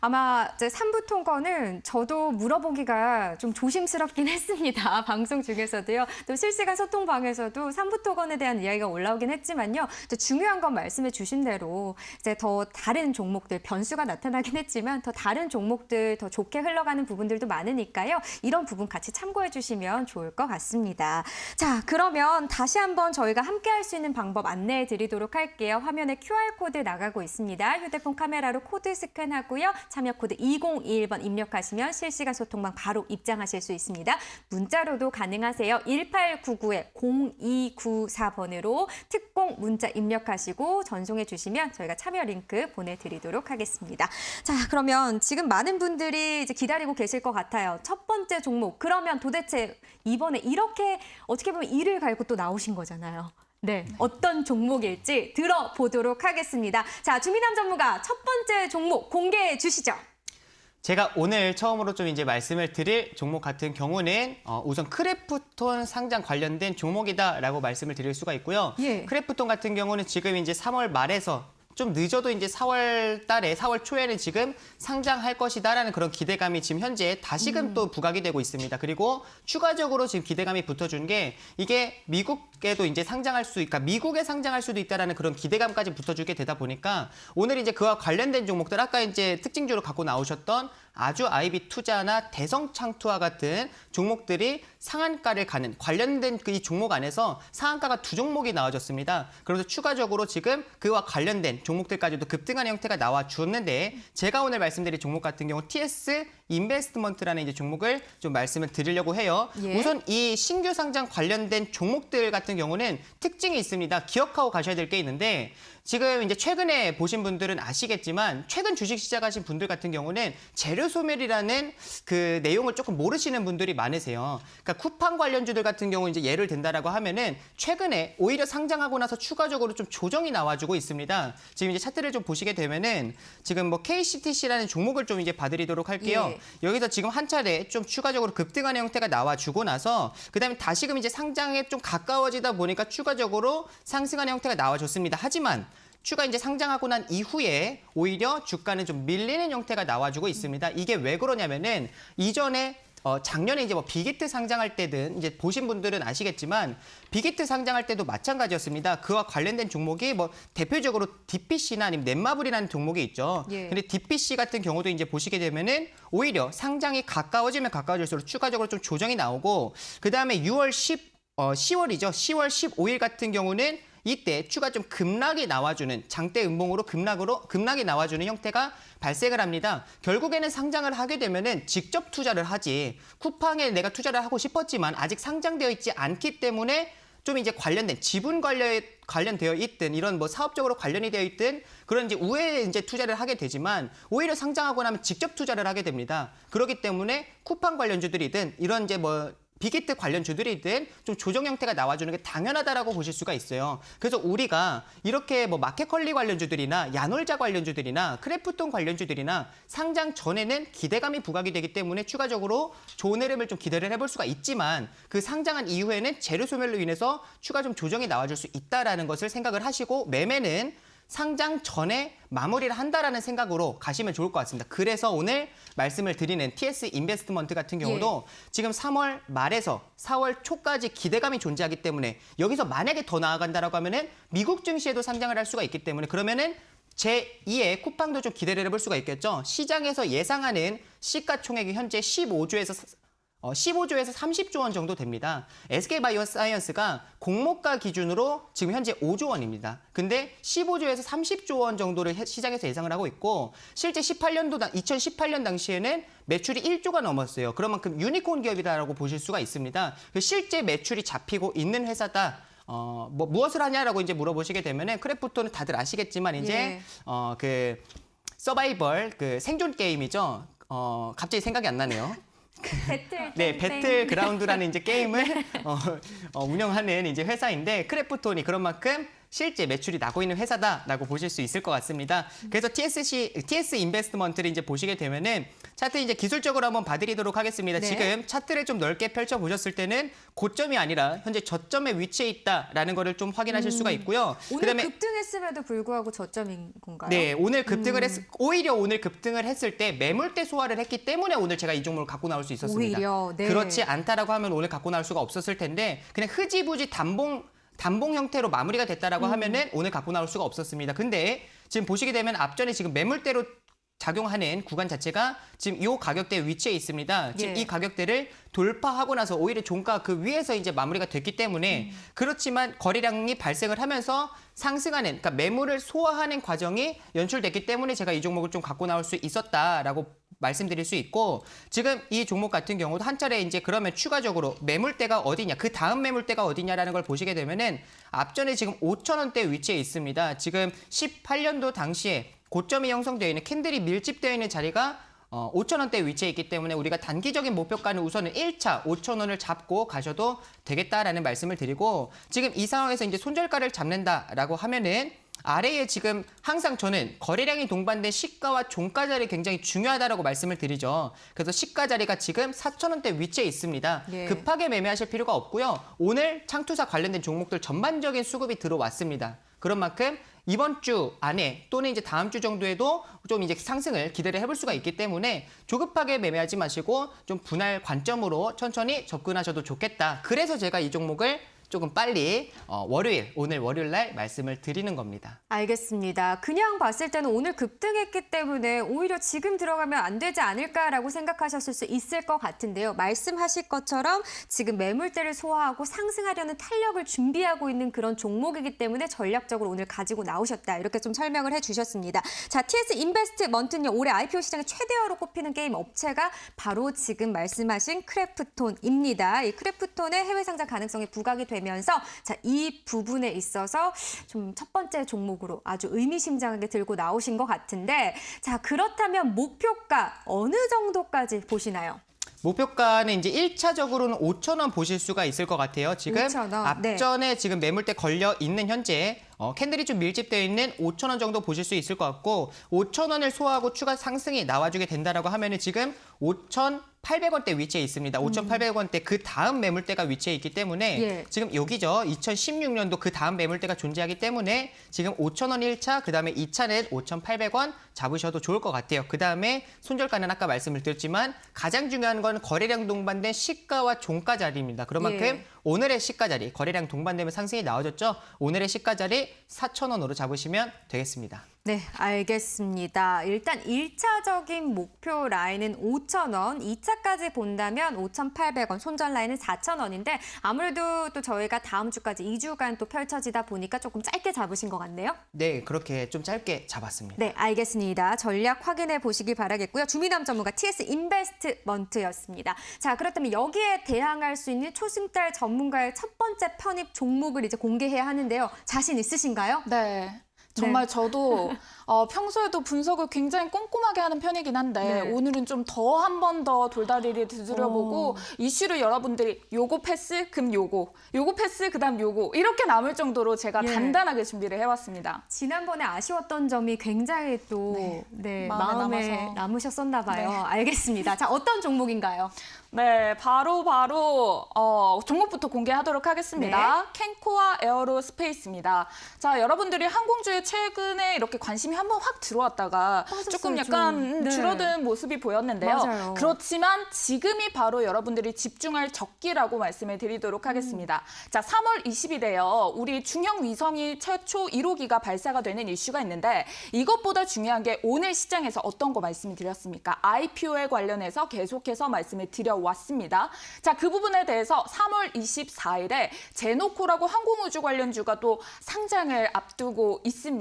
아마 이제 3부 통과는 저도 물어보기가 좀 조심스럽긴 했습니다. 방송 중에서도요. 또 실시간 소통방에서도 3부 토건에 대한 이야기가 올라오긴 했지만요. 또 중요한 건 말씀해 주신 대로 이제 더 다른 종목들, 변수가 나타나긴 했지만 더 다른 종목들 더 좋게 흘러가는 부분들도 많으니까요. 이런 부분 같이 참고해 주시면 좋을 것 같습니다. 자, 그러면 다시 한번 저희가 함께 할 수 있는 방법 안내해 드리도록 할게요. 화면에 QR코드 나가고 있습니다. 휴대폰 카메라로 코드 스캔하고요. 참여 코드 2021번 입력하시면 실시간 소통방 바로 입장하실 수 있습니다. 문자로도 가능하세요. 1899-0294번으로 특공 문자 입력하시고 전송해 주시면 저희가 참여 링크 보내드리도록 하겠습니다. 자, 그러면 지금 많은 분들이 이제 기다리고 계실 것 같아요. 첫 번째 종목, 그러면 도대체 이번에 이렇게 어떻게 보면 이를 갈고 또 나오신 거잖아요. 네, 어떤 종목일지 들어보도록 하겠습니다. 자, 주민남 전문가 첫 번째 종목 공개해 주시죠. 제가 오늘 처음으로 좀 이제 말씀을 드릴 종목 같은 경우는 우선 크래프톤 상장 관련된 종목이다라고 말씀을 드릴 수가 있고요. 예. 크래프톤 같은 경우는 지금 이제 3월 말에서 좀 늦어도 이제 4월 달에 4월 초에는 지금 상장할 것이다라는 그런 기대감이 지금 현재 다시금 또 부각이 되고 있습니다. 그리고 추가적으로 지금 기대감이 붙어준 게 이게 미국에도 이제 상장할 수, 그러니까 미국에 상장할 수도 있다라는 그런 기대감까지 붙어주게 되다 보니까 오늘 이제 그와 관련된 종목들 아까 이제 특징주로 갖고 나오셨던 아주 아이비 투자나 대성창투와 같은 종목들이 상한가를 가는 관련된 그 이 종목 안에서 상한가가 2종목이 나와줬습니다. 그래서 추가적으로 지금 그와 관련된 종목들까지도 급등하는 형태가 나와주었는데 제가 오늘 말씀드린 종목 같은 경우 TS 인베스트먼트라는 이제 종목을 좀 말씀을 드리려고 해요. 예. 우선 이 신규 상장 관련된 종목들 같은 경우는 특징이 있습니다. 기억하고 가셔야 될 게 있는데 지금 이제 최근에 보신 분들은 아시겠지만 최근 주식 시작하신 분들 같은 경우는 재료 소멸이라는 그 내용을 조금 모르시는 분들이 많으세요. 그러니까 쿠팡 관련주들 같은 경우 이제 예를 든다라고 하면은 최근에 오히려 상장하고 나서 추가적으로 좀 조정이 나와주고 있습니다. 지금 이제 차트를 좀 보시게 되면은 지금 뭐 KCTC라는 종목을 좀 이제 봐드리도록 할게요. 예. 여기서 지금 한 차례 좀 추가적으로 급등하는 형태가 나와주고 나서 그다음에 다시금 이제 상장에 좀 가까워지다 보니까 추가적으로 상승하는 형태가 나와줬습니다. 하지만 추가 이제 상장하고 난 이후에 오히려 주가는 좀 밀리는 형태가 나와주고 있습니다. 이게 왜 그러냐면은 이전에 작년에 이제 뭐 빅히트 상장할 때든 이제 보신 분들은 아시겠지만 빅히트 상장할 때도 마찬가지였습니다. 그와 관련된 종목이 뭐 대표적으로 DPC나 아니면 넷마블이라는 종목이 있죠. 예. 근데 DPC 같은 경우도 이제 보시게 되면은 오히려 상장이 가까워지면 가까워질수록 추가적으로 좀 조정이 나오고 그다음에 10월이죠. 10월 15일 같은 경우는 이때 추가 좀 급락이 나와주는 장대 음봉으로 급락이 나와주는 형태가 발생을 합니다. 결국에는 상장을 하게 되면은 직접 투자를 하지 쿠팡에 내가 투자를 하고 싶었지만 아직 상장되어 있지 않기 때문에 좀 이제 관련된 지분 관련되어 있든 이런 뭐 사업적으로 관련이 되어 있든 그런 이제 우회에 이제 투자를 하게 되지만 오히려 상장하고 나면 직접 투자를 하게 됩니다. 그렇기 때문에 쿠팡 관련주들이든 이런 이제 뭐 빅히트 관련주들이든 좀 조정 형태가 나와주는 게 당연하다라고 보실 수가 있어요. 그래서 우리가 이렇게 뭐 마켓컬리 관련주들이나 야놀자 관련주들이나 크래프톤 관련주들이나 상장 전에는 기대감이 부각이 되기 때문에 추가적으로 좋은 흐름을 좀 기대를 해볼 수가 있지만 그 상장한 이후에는 재료 소멸로 인해서 추가 좀 조정이 나와줄 수 있다라는 것을 생각을 하시고 매매는 상장 전에 마무리를 한다라는 생각으로 가시면 좋을 것 같습니다. 그래서 오늘 말씀을 드리는 TS 인베스트먼트 같은 경우도 지금 3월 말에서 4월 초까지 기대감이 존재하기 때문에 여기서 만약에 더 나아간다라고 하면은 미국 증시에도 상장을 할 수가 있기 때문에 그러면은 제2의 쿠팡도 좀 기대를 해볼 수가 있겠죠. 시장에서 예상하는 시가총액이 현재 15조에서 30조 원 정도 됩니다. SK바이오사이언스가 공모가 기준으로 지금 현재 5조 원입니다. 근데 15조에서 30조 원 정도를 시장에서 예상을 하고 있고 실제 2018년 당시에는 매출이 1조가 넘었어요. 그런 만큼 유니콘 기업이다라고 보실 수가 있습니다. 실제 매출이 잡히고 있는 회사다. 뭐 무엇을 하냐라고 이제 물어보시게 되면은 크래프톤은 다들 아시겠지만 이제 예. 그 서바이벌 그 생존 게임이죠. 갑자기 생각이 안 나네요. 배틀. 네, 배틀 그라운드라는 이제 게임을 운영하는 이제 회사인데 크래프톤이 그런 만큼 실제 매출이 나고 있는 회사다라고 보실 수 있을 것 같습니다. 그래서 TS 인베스트먼트를 이제 보시게 되면은 차트 이제 기술적으로 한번 봐드리도록 하겠습니다. 네. 지금 차트를 좀 넓게 펼쳐 보셨을 때는 고점이 아니라 현재 저점에 위치해 있다라는 거를 좀 확인하실 수가 있고요. 오늘 그다음에 급등했음에도 불구하고 저점인 건가요? 네, 오늘 급등을 오히려 오늘 급등을 했을 때 매물대 소화를 했기 때문에 오늘 제가 이 종목을 갖고 나올 수 있었습니다. 오히려, 네. 그렇지 않다라고 하면 오늘 갖고 나올 수가 없었을 텐데 그냥 흐지부지 단봉 형태로 마무리가 됐다라고 하면은 오늘 갖고 나올 수가 없었습니다. 근데 지금 보시게 되면 앞전에 지금 매물대로 작용하는 구간 자체가 지금 이 가격대에 위치해 있습니다. 지금 예. 이 가격대를 돌파하고 나서 오히려 종가 그 위에서 이제 마무리가 됐기 때문에 그렇지만 거래량이 발생을 하면서 상승하는 그러니까 매물을 소화하는 과정이 연출됐기 때문에 제가 이 종목을 좀 갖고 나올 수 있었다라고 말씀드릴 수 있고 지금 이 종목 같은 경우도 한 차례 이제 그러면 추가적으로 매물대가 어디냐 그 다음 매물대가 어디냐라는 걸 보시게 되면은 앞전에 지금 5,000원대 위치해 있습니다. 지금 18년도 당시에 고점이 형성되어 있는 캔들이 밀집되어 있는 자리가 5,000원대 위치해 있기 때문에 우리가 단기적인 목표가는 우선은 1차 5,000원을 잡고 가셔도 되겠다라는 말씀을 드리고 지금 이 상황에서 이제 손절가를 잡는다라고 하면은 아래에 지금 항상 저는 거래량이 동반된 시가와 종가 자리 굉장히 중요하다라고 말씀을 드리죠. 그래서 시가 자리가 지금 4,000원대 위치해 있습니다. 예. 급하게 매매하실 필요가 없고요. 오늘 창투사 관련된 종목들 전반적인 수급이 들어왔습니다. 그런 만큼 이번 주 안에 또는 이제 다음 주 정도에도 좀 이제 상승을 기대를 해볼 수가 있기 때문에 조급하게 매매하지 마시고 좀 분할 관점으로 천천히 접근하셔도 좋겠다. 그래서 제가 이 종목을 조금 빨리 오늘 월요일 날 말씀을 드리는 겁니다. 알겠습니다. 그냥 봤을 때는 오늘 급등했기 때문에 오히려 지금 들어가면 안 되지 않을까라고 생각하셨을 수 있을 것 같은데요. 말씀하실 것처럼 지금 매물대를 소화하고 상승하려는 탄력을 준비하고 있는 그런 종목이기 때문에 전략적으로 오늘 가지고 나오셨다. 이렇게 좀 설명을 해주셨습니다. 자, TS 인베스트먼트는요. 올해 IPO 시장의 최대어로 꼽히는 게임 업체가 바로 지금 말씀하신 크래프톤입니다. 이 크래프톤의 해외 상장 가능성이 부각이 되면서 자, 이 부분에 있어서 좀 첫 번째 종목으로 아주 의미심장하게 들고 나오신 것 같은데 자, 그렇다면 목표가 어느 정도까지 보시나요? 목표가는 이제 1차적으로는 5,000원 보실 수가 있을 것 같아요. 지금 5,000원, 앞전에 지금 매물대 걸려 있는 현재 캔들이 좀 밀집되어 있는 5,000원 정도 보실 수 있을 것 같고 5,000원을 소화하고 추가 상승이 나와주게 된다라고 하면은 지금 5,800원대 위치에 있습니다. 5,800원대 그 다음 매물대가 위치해 있기 때문에 예. 지금 여기죠. 2016년도 그 다음 매물대가 존재하기 때문에 지금 5,000원 1차, 그 다음에 2차는 5,800원 잡으셔도 좋을 것 같아요. 그 다음에 손절가는 아까 말씀을 드렸지만 가장 중요한 건 거래량 동반된 시가와 종가 자리입니다. 그런 만큼 예. 오늘의 시가 자리, 거래량 동반되면 상승이 나와줬죠. 오늘의 시가 자리 4,000원으로 잡으시면 되겠습니다. 네, 알겠습니다. 일단 1차적인 목표 라인은 5,000원, 2차까지 본다면 5,800원, 손절 라인은 4,000원인데 아무래도 또 저희가 다음 주까지 2주간 또 펼쳐지다 보니까 조금 짧게 잡으신 것 같네요. 네, 그렇게 좀 짧게 잡았습니다. 네, 알겠습니다. 전략 확인해 보시기 바라겠고요. 주미남 전문가 TS 인베스트먼트였습니다. 자, 그렇다면 여기에 대항할 수 있는 초승달 전문가의 첫 번째 편입 종목을 이제 공개해야 하는데요. 자신 있으신가요? 네. 정말 저도 평소에도 분석을 굉장히 꼼꼼하게 하는 편이긴 한데 네. 오늘은 좀 더 한 번 더 돌다리를 두드려보고 이슈를 여러분들이 요거 패스, 그럼 요거 패스, 그다음 요거 이렇게 남을 정도로 제가 예. 단단하게 준비를 해왔습니다. 지난번에 아쉬웠던 점이 굉장히 또 마음에 마음에 남아서. 남으셨었나 봐요. 네. 알겠습니다. 자, 어떤 종목인가요? 네, 바로 종목부터 공개하도록 하겠습니다. 캔코아 에어로스페이스입니다. 자, 여러분들이 항공주에 최근에 이렇게 관심이 한번 확 들어왔다가 조금 약간 네. 줄어든 모습이 보였는데요. 맞아요. 그렇지만 지금이 바로 여러분들이 집중할 적기라고 말씀을 드리도록 하겠습니다. 자, 3월 20일에요. 우리 중형 위성이 최초 1호기가 발사가 되는 이슈가 있는데 이것보다 중요한 게 오늘 시장에서 어떤 거 말씀을 드렸습니까? IPO에 관련해서 계속해서 말씀을 드려왔습니다. 자, 그 부분에 대해서 3월 24일에 제노코라고 항공우주 관련주가 또 상장을 앞두고 있습니다.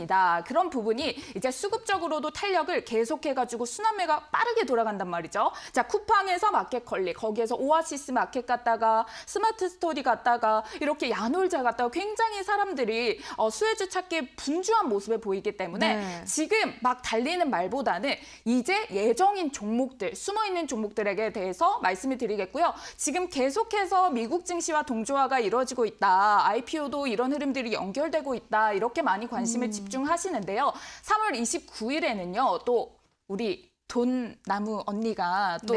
그런 부분이 이제 수급적으로도 탄력을 계속해가지고 순환매가 빠르게 돌아간단 말이죠. 자, 쿠팡에서 마켓컬리, 거기에서 오아시스 마켓 갔다가 스마트 스토리 갔다가 이렇게 야놀자 갔다가 굉장히 사람들이 수혜주 찾기에 분주한 모습을 보이기 때문에 네. 지금 막 달리는 말보다는 이제 예정인 종목들, 숨어있는 종목들에게 대해서 말씀을 드리겠고요. 지금 계속해서 미국 증시와 동조화가 이루어지고 있다. IPO도 이런 흐름들이 연결되고 있다. 이렇게 많이 관심을 집중하시는데요. 3월 29일에는요. 또 우리 돈나무 언니가 또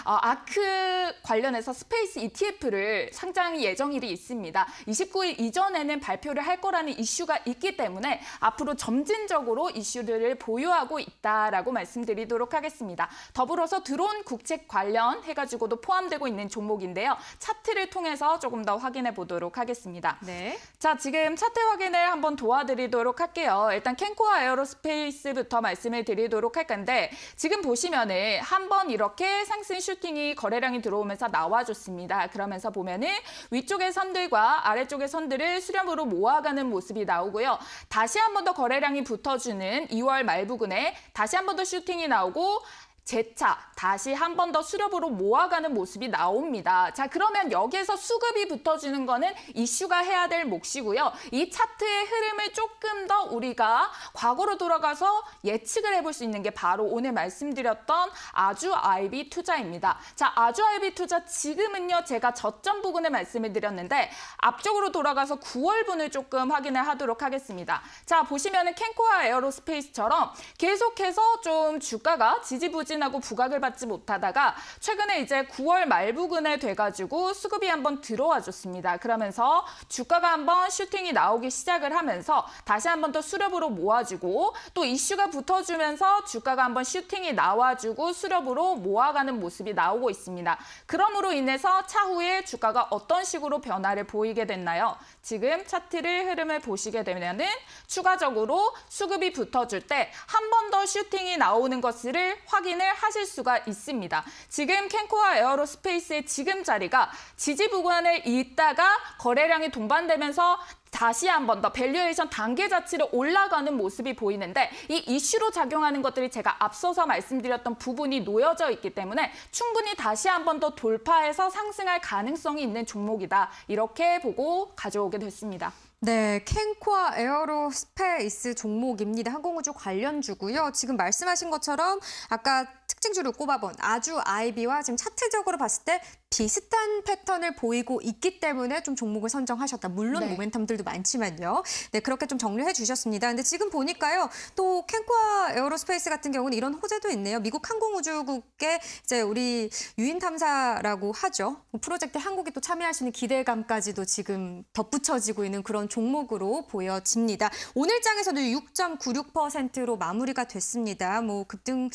아크 관련해서 스페이스 ETF를 상장 예정일이 있습니다. 29일 이전에는 발표를 할 거라는 이슈가 있기 때문에 앞으로 점진적으로 이슈들을 보유하고 있다라고 말씀드리도록 하겠습니다. 더불어서 드론 국책 관련 해가지고도 포함되고 있는 종목인데요. 차트를 통해서 조금 더 확인해 보도록 하겠습니다. 네. 자, 지금 차트 확인을 한번 도와드리도록 할게요. 일단 캔코아 에어로스페이스부터 말씀을 드리도록 할 건데 지금 보시면은 한번 이렇게 상승 슈팅이 거래량이 들어오면서 나와줬습니다. 그러면서 보면은 위쪽의 선들과 아래쪽의 선들을 수렴으로 모아가는 모습이 나오고요. 다시 한 번 더 거래량이 붙어주는 2월 말 부근에 다시 한 번 더 슈팅이 나오고 재차 다시 한 번 더 수렵으로 모아가는 모습이 나옵니다. 자, 그러면 여기에서 수급이 붙어주는 거는 이슈가 해야 될 몫이고요. 이 차트의 흐름을 조금 더 우리가 과거로 돌아가서 예측을 해볼 수 있는 게 바로 오늘 말씀드렸던 아주 IB 투자입니다. 자, 아주 IB 투자 지금은요. 제가 저점 부근에 말씀을 드렸는데 앞쪽으로 돌아가서 9월분을 조금 확인을 하도록 하겠습니다. 자, 보시면은 캔코아 에어로스페이스처럼 계속해서 좀 주가가 지지부진 지지부진하고 부각을 받지 못하다가 최근에 이제 9월 말 부근에 돼가지고 수급이 한번 들어와 줬습니다. 그러면서 주가가 한번 슈팅이 나오기 시작을 하면서 다시 한번 더 수렵으로 모아주고 또 이슈가 붙어주면서 주가가 한번 슈팅이 나와주고 수렵으로 모아가는 모습이 나오고 있습니다. 그러므로 인해서 차후에 주가가 어떤 식으로 변화를 보이게 됐나요? 지금 차트를 흐름을 보시게 되면은 추가적으로 수급이 붙어줄 때 한 번 더 슈팅이 나오는 것을 확인을 하실 수가 있습니다. 지금 캔코와 에어로스페이스의 지금 자리가 지지 부근에 있다가 거래량이 동반되면서 다시 한 번 더 밸류에이션 단계 자체로 올라가는 모습이 보이는데 이 이슈로 작용하는 것들이 제가 앞서서 말씀드렸던 부분이 놓여져 있기 때문에 충분히 다시 한 번 더 돌파해서 상승할 가능성이 있는 종목이다. 이렇게 보고 가져오게 됐습니다. 네, 캔코아 에어로스페이스 종목입니다. 항공우주 관련주고요. 지금 말씀하신 것처럼 아까 특징주를 꼽아본 아주 아이비와 지금 차트적으로 봤을 때 비슷한 패턴을 보이고 있기 때문에 좀 종목을 선정하셨다. 물론 네. 모멘텀들도 많지만요. 네, 그렇게 좀 정리해 주셨습니다. 근데 지금 보니까요. 또 캔코아 에어로스페이스 같은 경우는 이런 호재도 있네요. 미국 항공우주국의 이제 우리 유인 탐사라고 하죠. 프로젝트 한국이 또 참여할 수 있는 기대감까지도 지금 덧붙여지고 있는 그런 종목으로 보여집니다. 오늘 장에서도 6.96%로 마무리가 됐습니다. 뭐 급등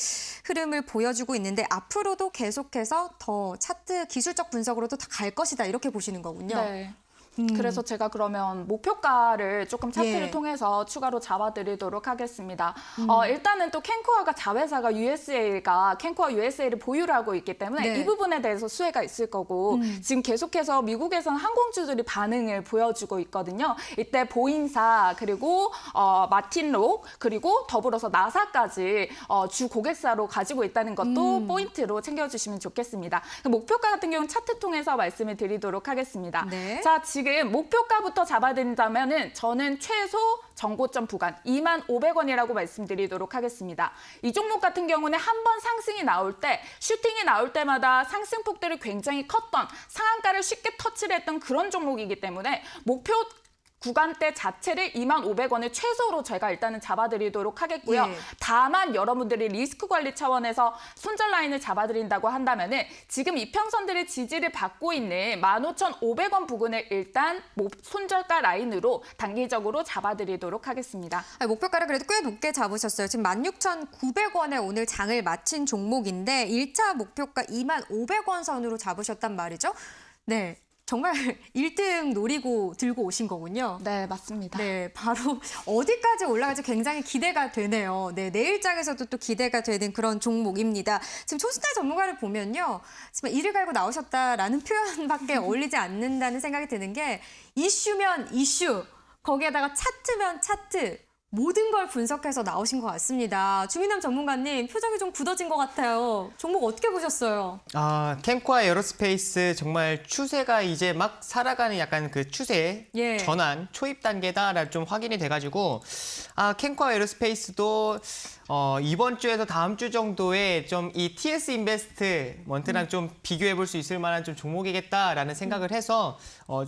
흐름을 보여주고 있는데 앞으로도 계속해서 더 차트 기술적 분석으로도 다 갈 것이다 이렇게 보시는 거군요. 네. 그래서 제가 그러면 목표가를 조금 차트를 예. 통해서 추가로 잡아드리도록 하겠습니다. 일단은 또 캔코아가 자회사가 USA가 캔코아 USA를 보유를 하고 있기 때문에 네. 이 부분에 대해서 수혜가 있을 거고 지금 계속해서 미국에서는 항공주들이 반응을 보여주고 있거든요. 이때 보잉사 그리고 마틴록 그리고 더불어서 나사까지 주 고객사로 가지고 있다는 것도 포인트로 챙겨주시면 좋겠습니다. 목표가 같은 경우는 차트 통해서 말씀을 드리도록 하겠습니다. 네. 자, 지금 목표가부터 잡아드린다면은 저는 최소 정고점 구간 25,000원이라고 말씀드리도록 하겠습니다. 이 종목 같은 경우는 한 번 상승이 나올 때 슈팅이 나올 때마다 상승폭들이 굉장히 컸던 상한가를 쉽게 터치를 했던 그런 종목이기 때문에 목표 구간대 자체를 25,000원을 최소로 제가 일단은 잡아드리도록 하겠고요. 예. 다만 여러분들이 리스크 관리 차원에서 손절 라인을 잡아드린다고 한다면은 지금 이평선들의 지지를 받고 있는 15,500원 부근을 일단 손절가 라인으로 단기적으로 잡아드리도록 하겠습니다. 목표가를 그래도 꽤 높게 잡으셨어요. 지금 16,900원에 오늘 장을 마친 종목인데 1차 목표가 25,000원 선으로 잡으셨단 말이죠. 네. 정말 1등 노리고 들고 오신 거군요. 네, 맞습니다. 네, 바로 어디까지 올라갈지 굉장히 기대가 되네요. 네, 내일장에서도 또 기대가 되는 그런 종목입니다. 지금 초신달 전문가를 보면요. 지금 이를 갈고 나오셨다라는 표현밖에 어울리지 않는다는 생각이 드는 게 이슈면 이슈, 거기에다가 차트면 차트, 모든 걸 분석해서 나오신 것 같습니다. 주민남 전문가님, 표정이 좀 굳어진 것 같아요. 종목 어떻게 보셨어요? 캔코아 에어로스페이스 정말 추세가 이제 막 살아가는 약간 그 추세 예. 전환 초입 단계다라 좀 확인이 돼가지고 캔코아 에어로스페이스도 이번 주에서 다음 주 정도에 좀 이 TS 인베스트먼트랑 좀 비교해 볼 수 있을 만한 좀 종목이겠다라는 생각을 해서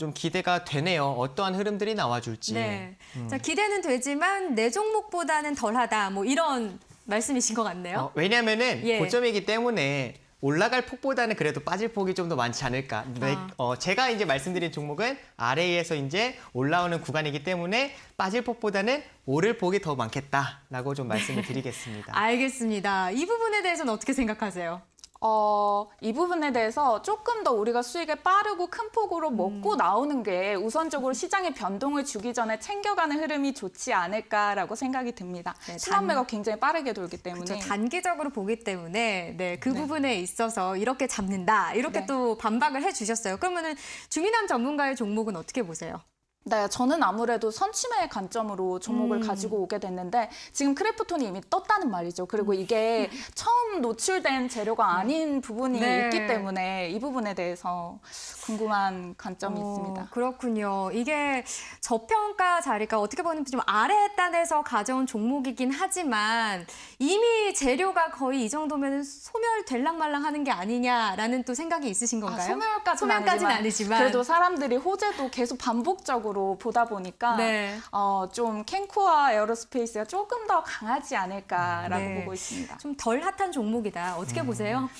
좀 기대가 되네요. 어떠한 흐름들이 나와줄지. 네. 자, 기대는 되지만 내 종목보다는 덜하다. 뭐 이런 말씀이신 것 같네요. 왜냐면은 예. 고점이기 때문에 올라갈 폭보다는 그래도 빠질 폭이 좀 더 많지 않을까. 제가 이제 말씀드린 종목은 아래에서 이제 올라오는 구간이기 때문에 빠질 폭보다는 오를 폭이 더 많겠다라고 좀 말씀을 드리겠습니다. 알겠습니다. 이 부분에 대해서는 어떻게 생각하세요? 이 부분에 대해서 조금 더 우리가 수익을 빠르고 큰 폭으로 먹고 나오는 게 우선적으로 시장의 변동을 주기 전에 챙겨가는 흐름이 좋지 않을까라고 생각이 듭니다. 네, 순환매가 굉장히 빠르게 돌기 때문에. 그렇죠. 단기적으로 보기 때문에 네, 그 부분에 있어서 이렇게 잡는다. 이렇게 네. 또 반박을 해주셨어요. 그러면은 주민남 전문가의 종목은 어떻게 보세요? 네, 저는 아무래도 선취매의 관점으로 종목을 가지고 오게 됐는데 지금 크래프톤이 이미 떴다는 말이죠. 그리고 이게 처음 노출된 재료가 아닌 부분이 네. 있기 때문에 이 부분에 대해서 궁금한 관점이 있습니다. 그렇군요. 이게 저평가 자리가 어떻게 보면 좀 아래 단에서 가져온 종목이긴 하지만 이미 재료가 거의 이 정도면 소멸될랑말랑 하는 게 아니냐라는 또 생각이 있으신 건가요? 소멸까지는 아니지만 그래도 사람들이 호재도 계속 반복적으로 보다 보니까 네. 좀 캔코아 에어로스페이스가 조금 더 강하지 않을까라고 네. 보고 있습니다. 좀 덜 핫한 종목이다. 어떻게 보세요?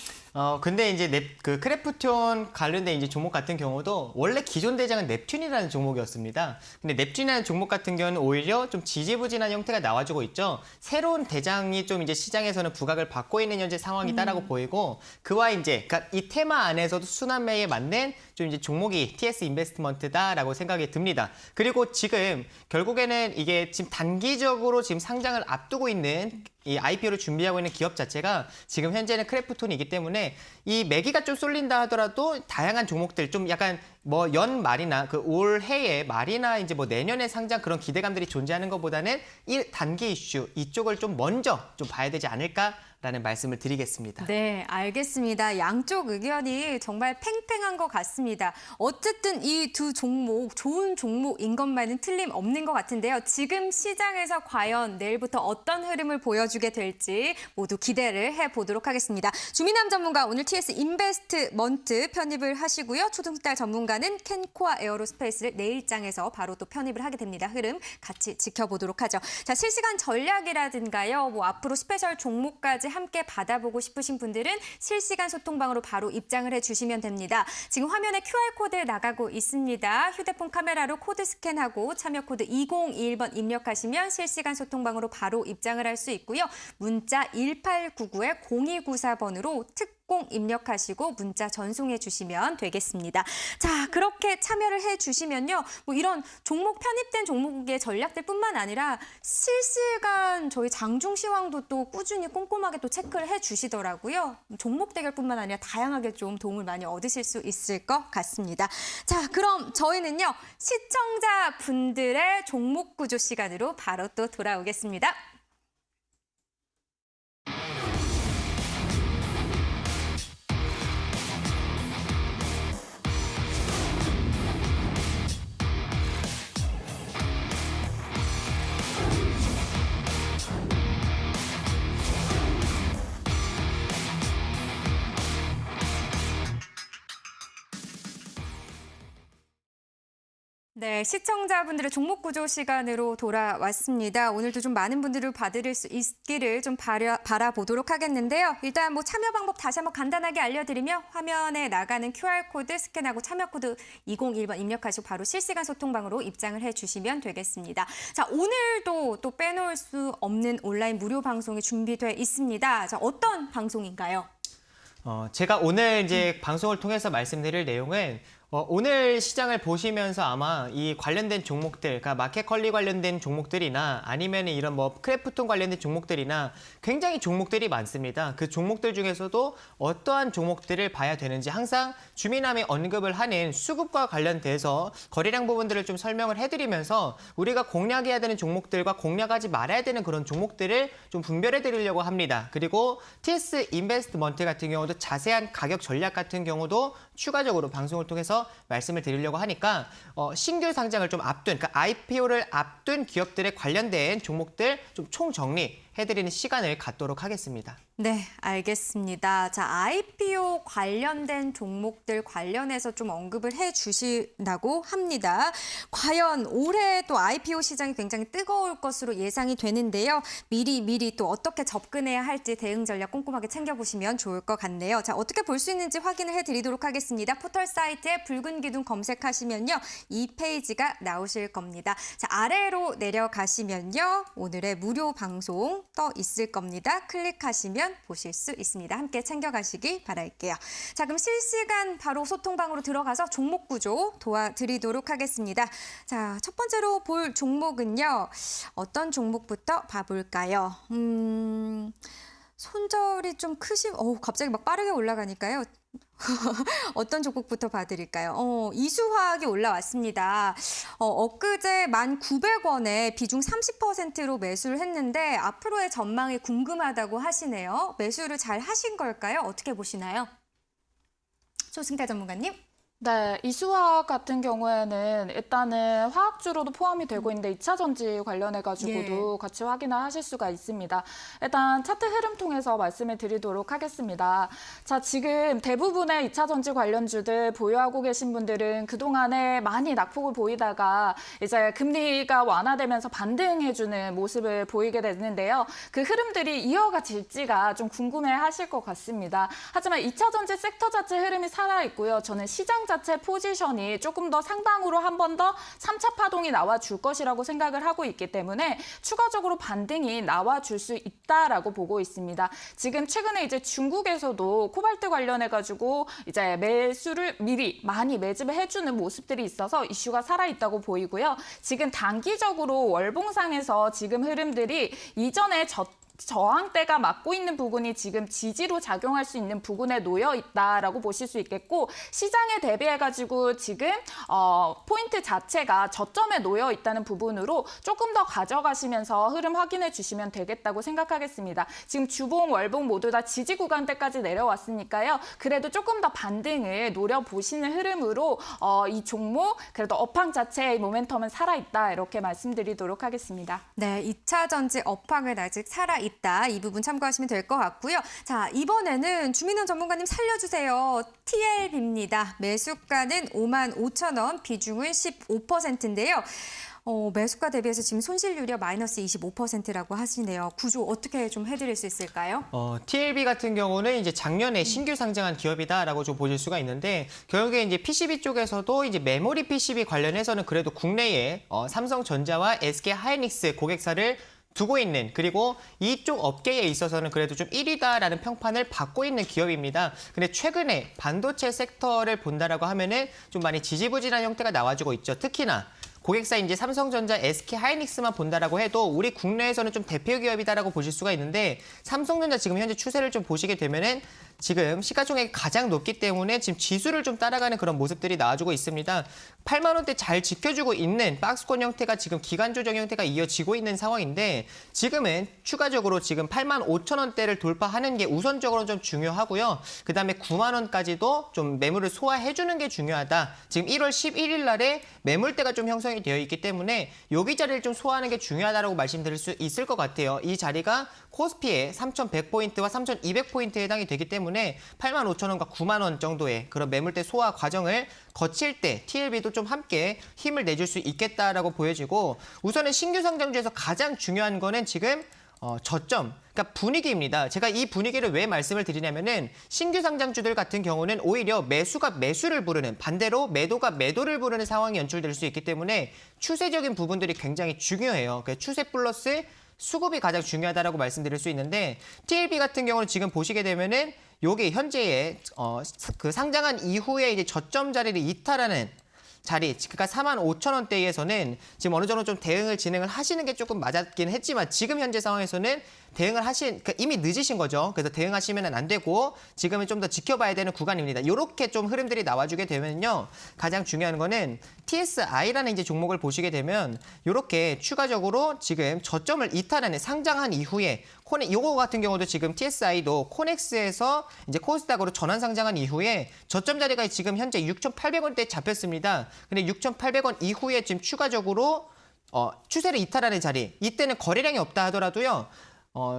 근데 이제 그 크래프톤 관련된 이제 종목 같은 경우도 원래 기존 대장은 넵튠이라는 종목이었습니다. 근데 넵튠이라는 종목 같은 경우는 오히려 좀 지지부진한 형태가 나와주고 있죠. 새로운 대장이 좀 이제 시장에서는 부각을 받고 있는 현재 상황이다라고 보이고, 그와 이제 그러니까 이 테마 안에서도 순환매에 맞는 좀 이제 종목이 TS 인베스트먼트다라고 생각이 듭니다. 그리고 지금 결국에는 이게 지금 단기적으로 지금 상장을 앞두고 있는 이 IPO를 준비하고 있는 기업 자체가 지금 현재는 크래프톤이기 때문에 이 매기가 좀 쏠린다 하더라도 다양한 종목들 좀 약간 뭐 연말이나 그 올해의 말이나 이제 뭐 내년에 상장 그런 기대감들이 존재하는 것보다는 이 단기 이슈 이쪽을 좀 먼저 좀 봐야 되지 않을까라는 말씀을 드리겠습니다. 네, 알겠습니다. 양쪽 의견이 정말 팽팽한 것 같습니다. 어쨌든 이 두 종목, 좋은 종목인 것만은 틀림없는 것 같은데요. 지금 시장에서 과연 내일부터 어떤 흐름을 보여주게 될지 모두 기대를 해보도록 하겠습니다. 주민남 전문가 오늘 TS 인베스트먼트 편입을 하시고요. 초등달 전문가는 캔코아 에어로스페이스를 내일장에서 바로 또 편입을 하게 됩니다. 흐름 같이 지켜보도록 하죠. 자, 실시간 전략이라든가요. 뭐 앞으로 스페셜 종목까지 함께 받아보고 싶으신 분들은 실시간 소통방으로 바로 입장을 해주시면 됩니다. 지금 화면에 QR코드 나가고 있습니다. 휴대폰 카메라로 코드 스캔하고 참여 코드 2021번 입력하시면 실시간 소통방으로 바로 입장을 할 수 있고요. 문자 1899에 0294번으로 특공 입력하시고 문자 전송해 주시면 되겠습니다. 자, 그렇게 참여를 해 주시면요. 뭐 이런 종목 편입된 종목의 전략들뿐만 아니라 실시간 저희 장중 시황도 또 꾸준히 꼼꼼하게 또 체크를 해 주시더라고요. 종목 대결뿐만 아니라 다양하게 좀 도움을 많이 얻으실 수 있을 것 같습니다. 자, 그럼 저희는요. 시청자분들의 종목 구조 시간으로 바로 또 돌아오겠습니다. 네, 시청자분들의 종목 구조 시간으로 돌아왔습니다. 오늘도 좀 많은 분들을 봐드릴 수 있기를 좀 바라보도록 하겠는데요. 일단 뭐 참여 방법 다시 한번 간단하게 알려드리며 화면에 나가는 QR코드 스캔하고 참여 코드 201번 입력하시고 바로 실시간 소통방으로 입장을 해주시면 되겠습니다. 자, 오늘도 또 빼놓을 수 없는 온라인 무료 방송이 준비되어 있습니다. 자, 어떤 방송인가요? 제가 오늘 이제 방송을 통해서 말씀드릴 내용은 오늘 시장을 보시면서 아마 이 관련된 종목들, 그러니까 마켓컬리 관련된 종목들이나 아니면 이런 뭐 크래프톤 관련된 종목들이나 굉장히 종목들이 많습니다. 그 종목들 중에서도 어떠한 종목들을 봐야 되는지 항상 주민함이 언급을 하는 수급과 관련돼서 거래량 부분들을 좀 설명을 해드리면서 우리가 공략해야 되는 종목들과 공략하지 말아야 되는 그런 종목들을 좀 분별해 드리려고 합니다. 그리고 TS 인베스트먼트 같은 경우도 자세한 가격 전략 같은 경우도 추가적으로 방송을 통해서 말씀을 드리려고 하니까 신규 상장을 좀 앞둔, 그러니까 IPO를 앞둔 기업들에 관련된 종목들 좀 총정리해드리는 시간을 갖도록 하겠습니다. 네, 알겠습니다. 자, IPO 관련된 종목들 관련해서 좀 언급을 해주신다고 합니다. 과연 올해 또 IPO 시장이 굉장히 뜨거울 것으로 예상이 되는데요. 미리 또 어떻게 접근해야 할지 대응 전략 꼼꼼하게 챙겨보시면 좋을 것 같네요. 자, 어떻게 볼 수 있는지 확인을 해드리도록 하겠습니다. 포털 사이트에 붉은 기둥 검색하시면요. 이 페이지가 나오실 겁니다. 자, 아래로 내려가시면요. 오늘의 무료 방송 떠 있을 겁니다. 클릭하시면 보실 수 있습니다. 함께 챙겨가시기 바랄게요. 자, 그럼 실시간 바로 소통방으로 들어가서 종목 구조 도와드리도록 하겠습니다. 자, 첫 번째로 볼 종목은요. 어떤 종목부터 봐볼까요? 손절이 좀 갑자기 막 빠르게 올라가니까요. 어떤 종목부터 봐드릴까요? 이수화학이 올라왔습니다. 엊그제 1,900원에 비중 30%로 매수를 했는데 앞으로의 전망이 궁금하다고 하시네요. 매수를 잘 하신 걸까요? 어떻게 보시나요? 조승태 전문가님. 네, 이수화학 같은 경우에는 일단은 화학주로도 포함이 되고 있는데 2차 전지 관련해가지고도 같이 확인을 하실 수가 있습니다. 일단 차트 흐름 통해서 말씀을 드리도록 하겠습니다. 자, 지금 대부분의 2차 전지 관련주들 보유하고 계신 분들은 그동안에 많이 낙폭을 보이다가 이제 금리가 완화되면서 반등해주는 모습을 보이게 됐는데요. 그 흐름들이 이어가질지가 좀 궁금해 하실 것 같습니다. 하지만 2차 전지 섹터 자체 흐름이 살아있고요. 저는 시장 자체 포지션이 조금 더 상방으로 한 번 더 3차 파동이 나와줄 것이라고 생각을 하고 있기 때문에 추가적으로 반등이 나와줄 수 있다라고 보고 있습니다. 지금 최근에 이제 중국에서도 코발트 관련해가지고 이제 매수를 미리 많이 매집을 해주는 모습들이 있어서 이슈가 살아있다고 보이고요. 지금 단기적으로 월봉상에서 지금 흐름들이 이전에 저항대가 막고 있는 부분이 지금 지지로 작용할 수 있는 부분에 놓여 있다라고 보실 수 있겠고 시장에 대비해가지고 지금 포인트 자체가 저점에 놓여 있다는 부분으로 조금 더 가져가시면서 흐름 확인해 주시면 되겠다고 생각하겠습니다. 지금 주봉, 월봉 모두 다 지지 구간대까지 내려왔으니까요. 그래도 조금 더 반등을 노려보시는 흐름으로 이 종목 그래도 업황 자체의 모멘텀은 살아있다 이렇게 말씀드리도록 하겠습니다. 네, 2차 전지 업황은 아직 살아있다. 이 부분 참고하시면 될 것 같고요. 자, 이번에는 주민원 전문가님 살려주세요. TLB입니다. 매수가는 55,000원, 비중은 15%인데요. 매수가 대비해서 지금 손실률이 마이너스 25%라고 하시네요. 구조 어떻게 좀 해드릴 수 있을까요? TLB 같은 경우는 이제 작년에 신규 상장한 기업이다라고 좀 보실 수가 있는데 결국에 이제 PCB 쪽에서도 이제 메모리 PCB 관련해서는 그래도 국내에 삼성전자와 SK 하이닉스 고객사를 두고 있는 그리고 이쪽 업계에 있어서는 그래도 좀 1위다라는 평판을 받고 있는 기업입니다. 근데 최근에 반도체 섹터를 본다라고 하면은 좀 많이 지지부진한 형태가 나와주고 있죠. 특히나 고객사 이제 삼성전자, SK 하이닉스만 본다라고 해도 우리 국내에서는 좀 대표 기업이다라고 보실 수가 있는데 삼성전자 지금 현재 추세를 좀 보시게 되면은 지금 시가총액이 가장 높기 때문에 지금 지수를 좀 따라가는 그런 모습들이 나와주고 있습니다. 8만 원대 잘 지켜주고 있는 박스권 형태가 지금 기간 조정 형태가 이어지고 있는 상황인데 지금은 추가적으로 지금 8만 5천 원대를 돌파하는 게 우선적으로 좀 중요하고요. 그다음에 9만 원까지도 좀 매물을 소화해주는 게 중요하다. 지금 1월 11일 날에 매물대가 좀 형성이 되어 있기 때문에 여기 자리를 좀 소화하는 게 중요하다고 말씀드릴 수 있을 것 같아요. 이 자리가 코스피의 3,100포인트와 3,200포인트에 해당이 되기 때문에 8만 5천 원과 9만 원 정도의 그런 매물대 소화 과정을 거칠 때 TLB도 좀 함께 힘을 내줄 수 있겠다라고 보여지고 우선은 신규 상장주에서 가장 중요한 거는 지금 저점, 그러니까 분위기입니다. 제가 이 분위기를 왜 말씀을 드리냐면은 신규 상장주들 같은 경우는 오히려 매수가 매수를 부르는 반대로 매도가 매도를 부르는 상황이 연출될 수 있기 때문에 추세적인 부분들이 굉장히 중요해요. 그러니까 추세 플러스 수급이 가장 중요하다라고 말씀드릴 수 있는데 TLB 같은 경우는 지금 보시게 되면은 요게 현재의 그 상장한 이후에 이제 저점 자리를 이탈하는 자리, 그러니까 4만 5천 원대에서는 지금 어느 정도 좀 진행을 하시는 게 조금 맞았긴 했지만 지금 현재 상황에서는 그러니까 이미 늦으신 거죠. 그래서 대응하시면 안 되고 지금은 좀 더 지켜봐야 되는 구간입니다. 이렇게 좀 흐름들이 나와주게 되면요. 가장 중요한 거는 TSI라는 이제 종목을 보시게 되면 이렇게 추가적으로 지금 저점을 이탈하는 상장한 이후에 요거 같은 경우도 지금 TSI도 코넥스에서 이제 코스닥으로 전환 상장한 이후에 저점 자리가 지금 현재 6,800원대에 잡혔습니다. 근데 6,800원 이후에 지금 추가적으로 추세를 이탈하는 자리, 이때는 거래량이 없다 하더라도요.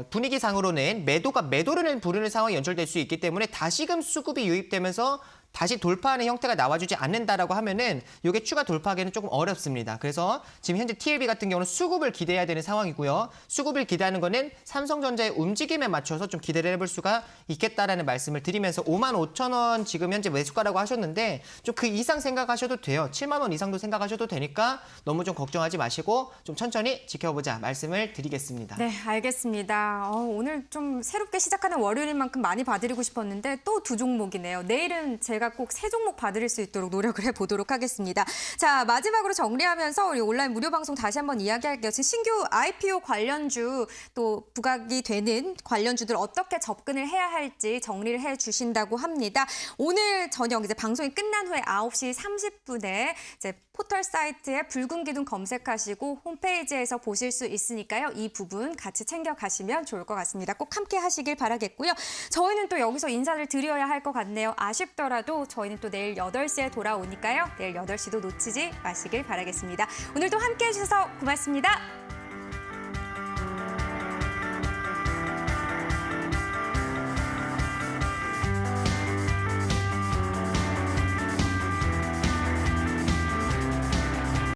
분위기상으로는 매도가 매도를 부르는 상황이 연출될 수 있기 때문에 다시금 수급이 유입되면서 다시 돌파하는 형태가 나와주지 않는다라고 하면은 이게 추가 돌파하기는 조금 어렵습니다. 그래서 지금 현재 TLB 같은 경우는 수급을 기대해야 되는 상황이고요. 수급을 기대하는 거는 삼성전자의 움직임에 맞춰서 좀 기대를 해볼 수가 있겠다라는 말씀을 드리면서 5만 5천 원 지금 현재 매수가라고 하셨는데 좀 그 이상 생각하셔도 돼요. 7만 원 이상도 생각하셔도 되니까 너무 좀 걱정하지 마시고 좀 천천히 지켜보자 말씀을 드리겠습니다. 네, 알겠습니다. 오늘 좀 새롭게 시작하는 월요일인 만큼 많이 봐드리고 싶었는데 또 두 종목이네요. 내일은 제가 꼭 세 종목 봐드릴 수 있도록 노력을 해보도록 하겠습니다. 자, 마지막으로 정리하면서 우리 온라인 무료 방송 다시 한번 이야기할게요. 지금 신규 IPO 관련주 또 부각이 되는 관련주들 어떻게 접근을 해야 할지 정리를 해주신다고 합니다. 오늘 저녁 이제 방송이 끝난 후에 9시 30분에 이제 포털 사이트에 붉은 기둥 검색하시고 홈페이지에서 보실 수 있으니까요. 이 부분 같이 챙겨가시면 좋을 것 같습니다. 꼭 함께 하시길 바라겠고요. 저희는 또 여기서 인사를 드려야 할 것 같네요. 아쉽더라도 하더라도 저희는 또 내일 8시에 돌아오니까요. 내일 8시도 놓치지 마시길 바라겠습니다. 오늘도 함께해 주셔서 고맙습니다.